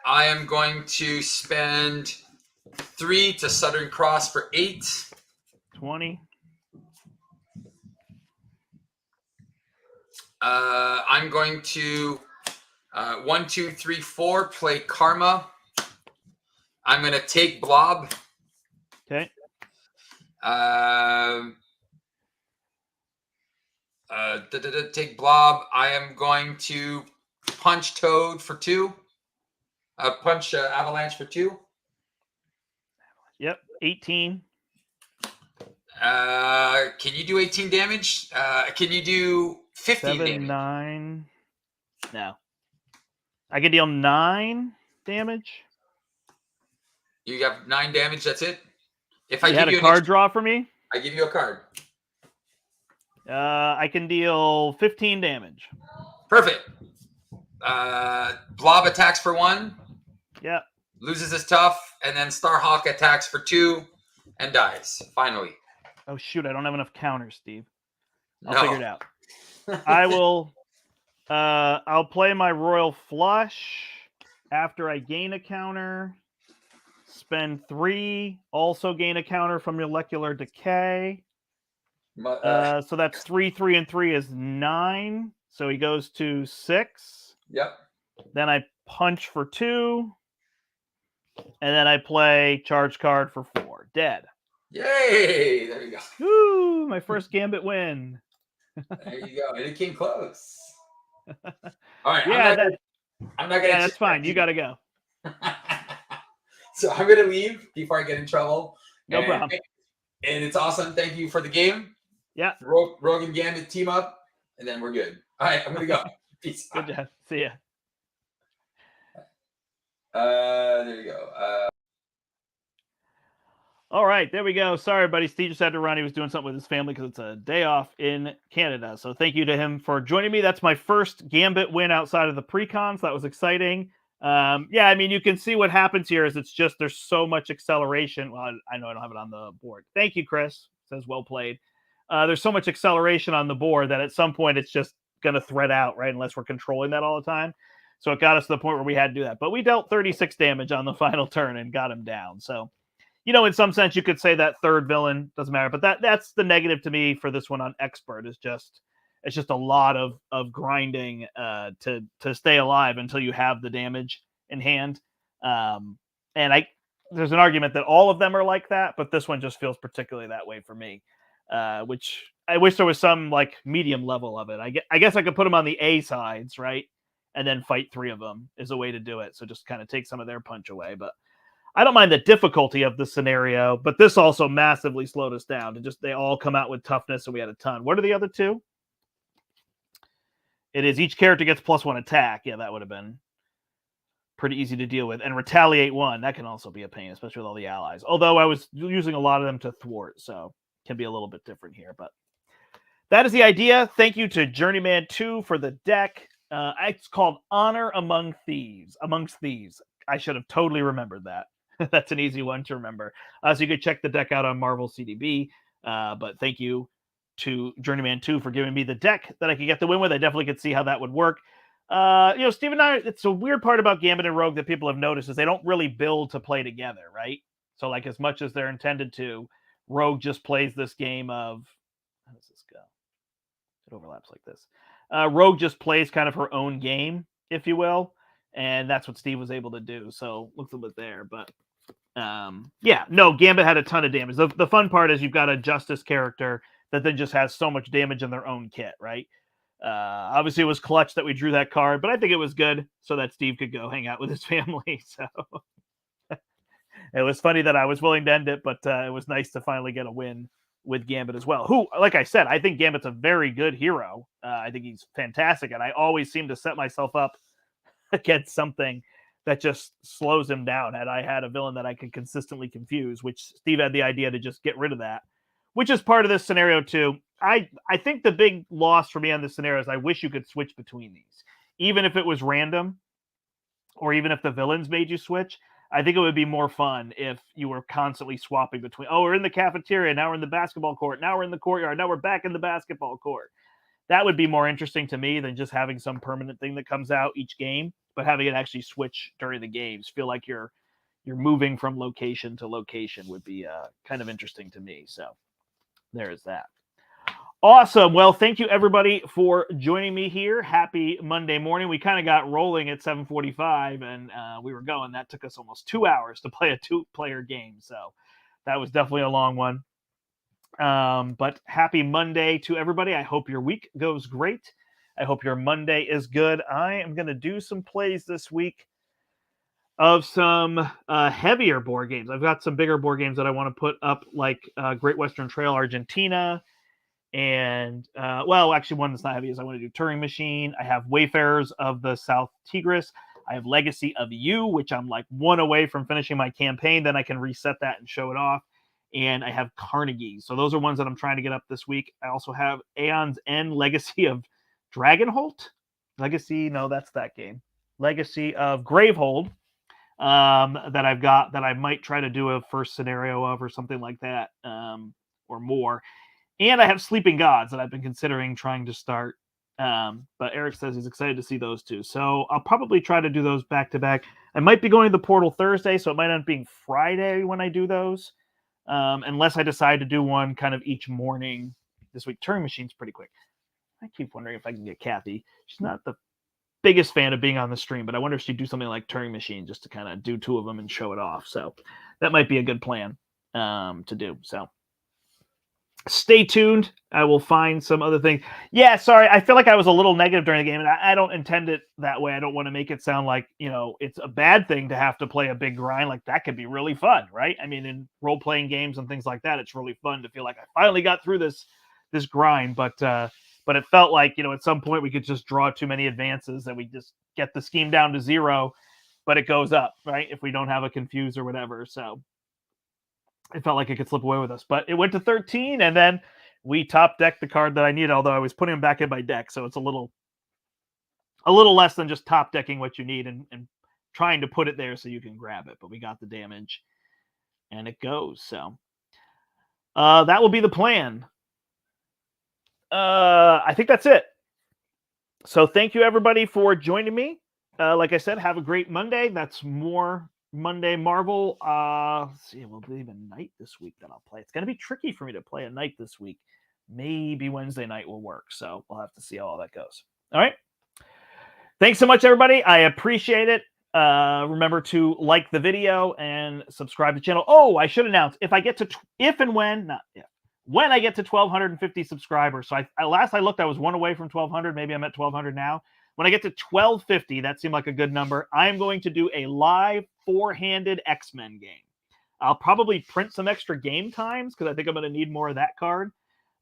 I am going to spend 3 to Southern Cross for 8. 20. I'm going to 1, 2, 3, 4 play Karma. I'm going to take Blob. Okay. Take Blob. I am going to punch Toad for 2. Punch Avalanche for 2. Yep. 18. Can you do 18 damage? Can you do 15 7, damage? 9. No. I can deal 9 damage. You have 9 damage. That's it. If You had a card draw for me? I give you a card. I can deal 15 damage. Perfect. Blob attacks for 1. Yep. Loses his tough, and then Starhawk attacks for 2 and dies. Finally. Oh shoot! I don't have enough counters, Steve. I'll No. figure it out. I will. I'll play my Royal Flush after I gain a counter. Spend 3. Also gain a counter from Molecular Decay. So that's 3, 3, and 3 is 9. So he goes to 6. Yep. Then I punch for 2. And then I play charge card for 4. Dead. Yay! There you go. Woo! My first Gambit win. There you go. And it came close. All right. Yeah, I'm not gonna. yeah, that's fine. You got to go. So I'm gonna leave before I get in trouble. No problem. And it's awesome. Thank you for the game. Yeah. Rogue and Gambit team up, and then we're good. All right. I'm gonna go. Peace. Good job. See ya. There you go. All right, there we go. Sorry, buddy. Steve just had to run. He was doing something with his family because it's a day off in Canada. So thank you to him for joining me. That's my first Gambit win outside of the pre-con, so that was exciting. Yeah, I mean, you can see what happens here is it's just there's so much acceleration. Well, I know I don't have it on the board. Thank you, Chris. Says well played. There's so much acceleration on the board that at some point it's just going to thread out, right? Unless we're controlling that all the time. So it got us to the point where we had to do that. But we dealt 36 damage on the final turn and got him down. So, you know, in some sense, you could say that third villain doesn't matter. But that's the negative to me for this one on Expert is just it's just a lot of grinding to stay alive until you have the damage in hand. And there's an argument that all of them are like that, but this one just feels particularly that way for me. Which I wish there was some like medium level of it. I guess I could put them on the A sides, right? And then fight 3 of them is a way to do it. So just kind of take some of their punch away. But I don't mind the difficulty of the scenario, but this also massively slowed us down. They all come out with toughness, and we had a ton. What are the other 2? It is each character gets +1 attack. Yeah, that would have been pretty easy to deal with. And retaliate 1, that can also be a pain, especially with all the allies. Although I was using a lot of them to thwart, so it can be a little bit different here. But that is the idea. Thank you to Journeyman 2 for the deck. It's called Honor Amongst Thieves. I should have totally remembered that. That's an easy one to remember. So you could check the deck out on Marvel CDB. But thank you to Journeyman 2 for giving me the deck that I could get the win with. I definitely could see how that would work. Steve and I, it's a weird part about Gambit and Rogue that people have noticed is they don't really build to play together, right? So like as much as they're intended to, Rogue just plays this game of, how does this go? It overlaps like this. Rogue just plays kind of her own game, if you will. And that's what Steve was able to do. So looks a bit there. But yeah, no, Gambit had a ton of damage. The fun part is you've got a Justice character that then just has so much damage in their own kit, right? Obviously, it was clutch that we drew that card, but I think it was good so that Steve could go hang out with his family. So it was funny that I was willing to end it, but it was nice to finally get a win with Gambit as well. Who, like I said, I think Gambit's a very good hero. I think he's fantastic, and I always seem to set myself up against something that just slows him down. Had I had a villain that I could consistently confuse, which Steve had the idea to just get rid of that, which is part of this scenario too. I think the big loss for me on this scenario is I wish you could switch between these. Even if it was random, or even if the villains made you switch, I think it would be more fun if you were constantly swapping between, oh, we're in the cafeteria, now we're in the basketball court, now we're in the courtyard, now we're back in the basketball court. That would be more interesting to me than just having some permanent thing that comes out each game, but having it actually switch during the games. Feel like you're moving from location to location would be kind of interesting to me. So there is that. Awesome. Well, thank you everybody for joining me here. Happy Monday morning. We kind of got rolling at 7:45 and we were going. That took us almost 2 hours to play a 2-player game. So that was definitely a long one. But happy Monday to everybody. I hope your week goes great. I hope your Monday is good. I am going to do some plays this week of some heavier board games. I've got some bigger board games that I want to put up, like Great Western Trail Argentina. And well, actually, one that's not heavy is I want to do Turing Machine. I have Wayfarers of the South Tigris. I have Legacy of You, which I'm like 1 away from finishing my campaign. Then I can reset that and show it off. And I have Carnegie. So those are ones that I'm trying to get up this week. I also have Aeon's End, Legacy of Dragonholt. Legacy, no, that's that game. Legacy of Gravehold that I've got that I might try to do a first scenario of or something like that or more. And I have Sleeping Gods that I've been considering trying to start. But Eric says he's excited to see those two. So I'll probably try to do those back to back. I might be going to the Portal Thursday, so it might end up being Friday when I do those. Unless I decide to do one kind of each morning this week. Turing Machine's pretty quick. I keep wondering if I can get Kathy. She's not the biggest fan of being on the stream, but I wonder if she'd do something like Turing Machine just to kind of do 2 of them and show it off. So that might be a good plan to do. So stay tuned. I will find some other thing. Yeah, sorry. I feel like I was a little negative during the game, and I don't intend it that way. I don't want to make it sound like, it's a bad thing to have to play a big grind. Like, that could be really fun, right? I mean, in role-playing games and things like that, it's really fun to feel like I finally got through this grind. But it felt like, at some point we could just draw too many advances and we just get the scheme down to 0, but it goes up, right? If we don't have a confuse or whatever. So it felt like it could slip away with us, but it went to 13, and then we top decked the card that I needed, although I was putting them back in my deck. So it's a little less than just top decking what you need and trying to put it there so you can grab it. But we got the damage and it goes. So that will be the plan. I think that's it. So thank you everybody for joining me. Like I said, have a great Monday. That's more Monday Marvel. Let's see, it will be a night this week that I'll play. It's going to be tricky for me to play a night this week. Maybe Wednesday night will work. So we'll have to see how all that goes. All right. Thanks so much, everybody. I appreciate it. Remember to like the video and subscribe to the channel. Oh, I should announce when I get to 1,250 subscribers. So last I looked, I was 1 away from 1,200. Maybe I'm at 1,200 now. When I get to 1,250, that seemed like a good number. I am going to do a live 4-handed X-Men game. I'll probably print some extra game times because I think I'm going to need more of that card.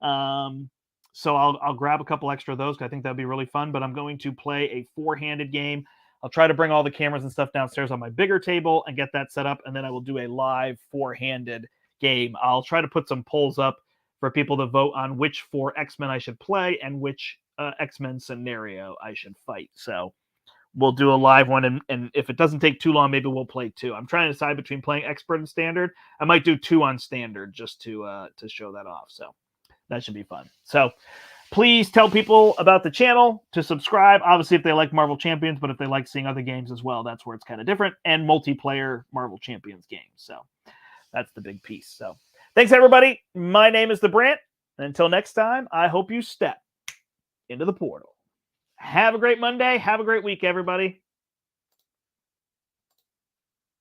So I'll grab a couple extra of those because I think that'd be really fun. But I'm going to play a 4-handed game. I'll try to bring all the cameras and stuff downstairs on my bigger table and get that set up. And then I will do a live 4-handed game. I'll try to put some polls up for people to vote on which 4 X-Men I should play and which X-Men scenario I should fight. So we'll do a live one, and if it doesn't take too long, maybe we'll play 2. I'm trying to decide between playing expert and standard. I might do 2 on standard just to show that off. So that should be fun. So please tell people about the channel, to subscribe. Obviously, if they like Marvel Champions, but if they like seeing other games as well, that's where it's kind of different, and multiplayer Marvel Champions games. So that's the big piece. So thanks, everybody. My name is the Brandt. Until next time, I hope you step into the portal. Have a great Monday. Have a great week, everybody.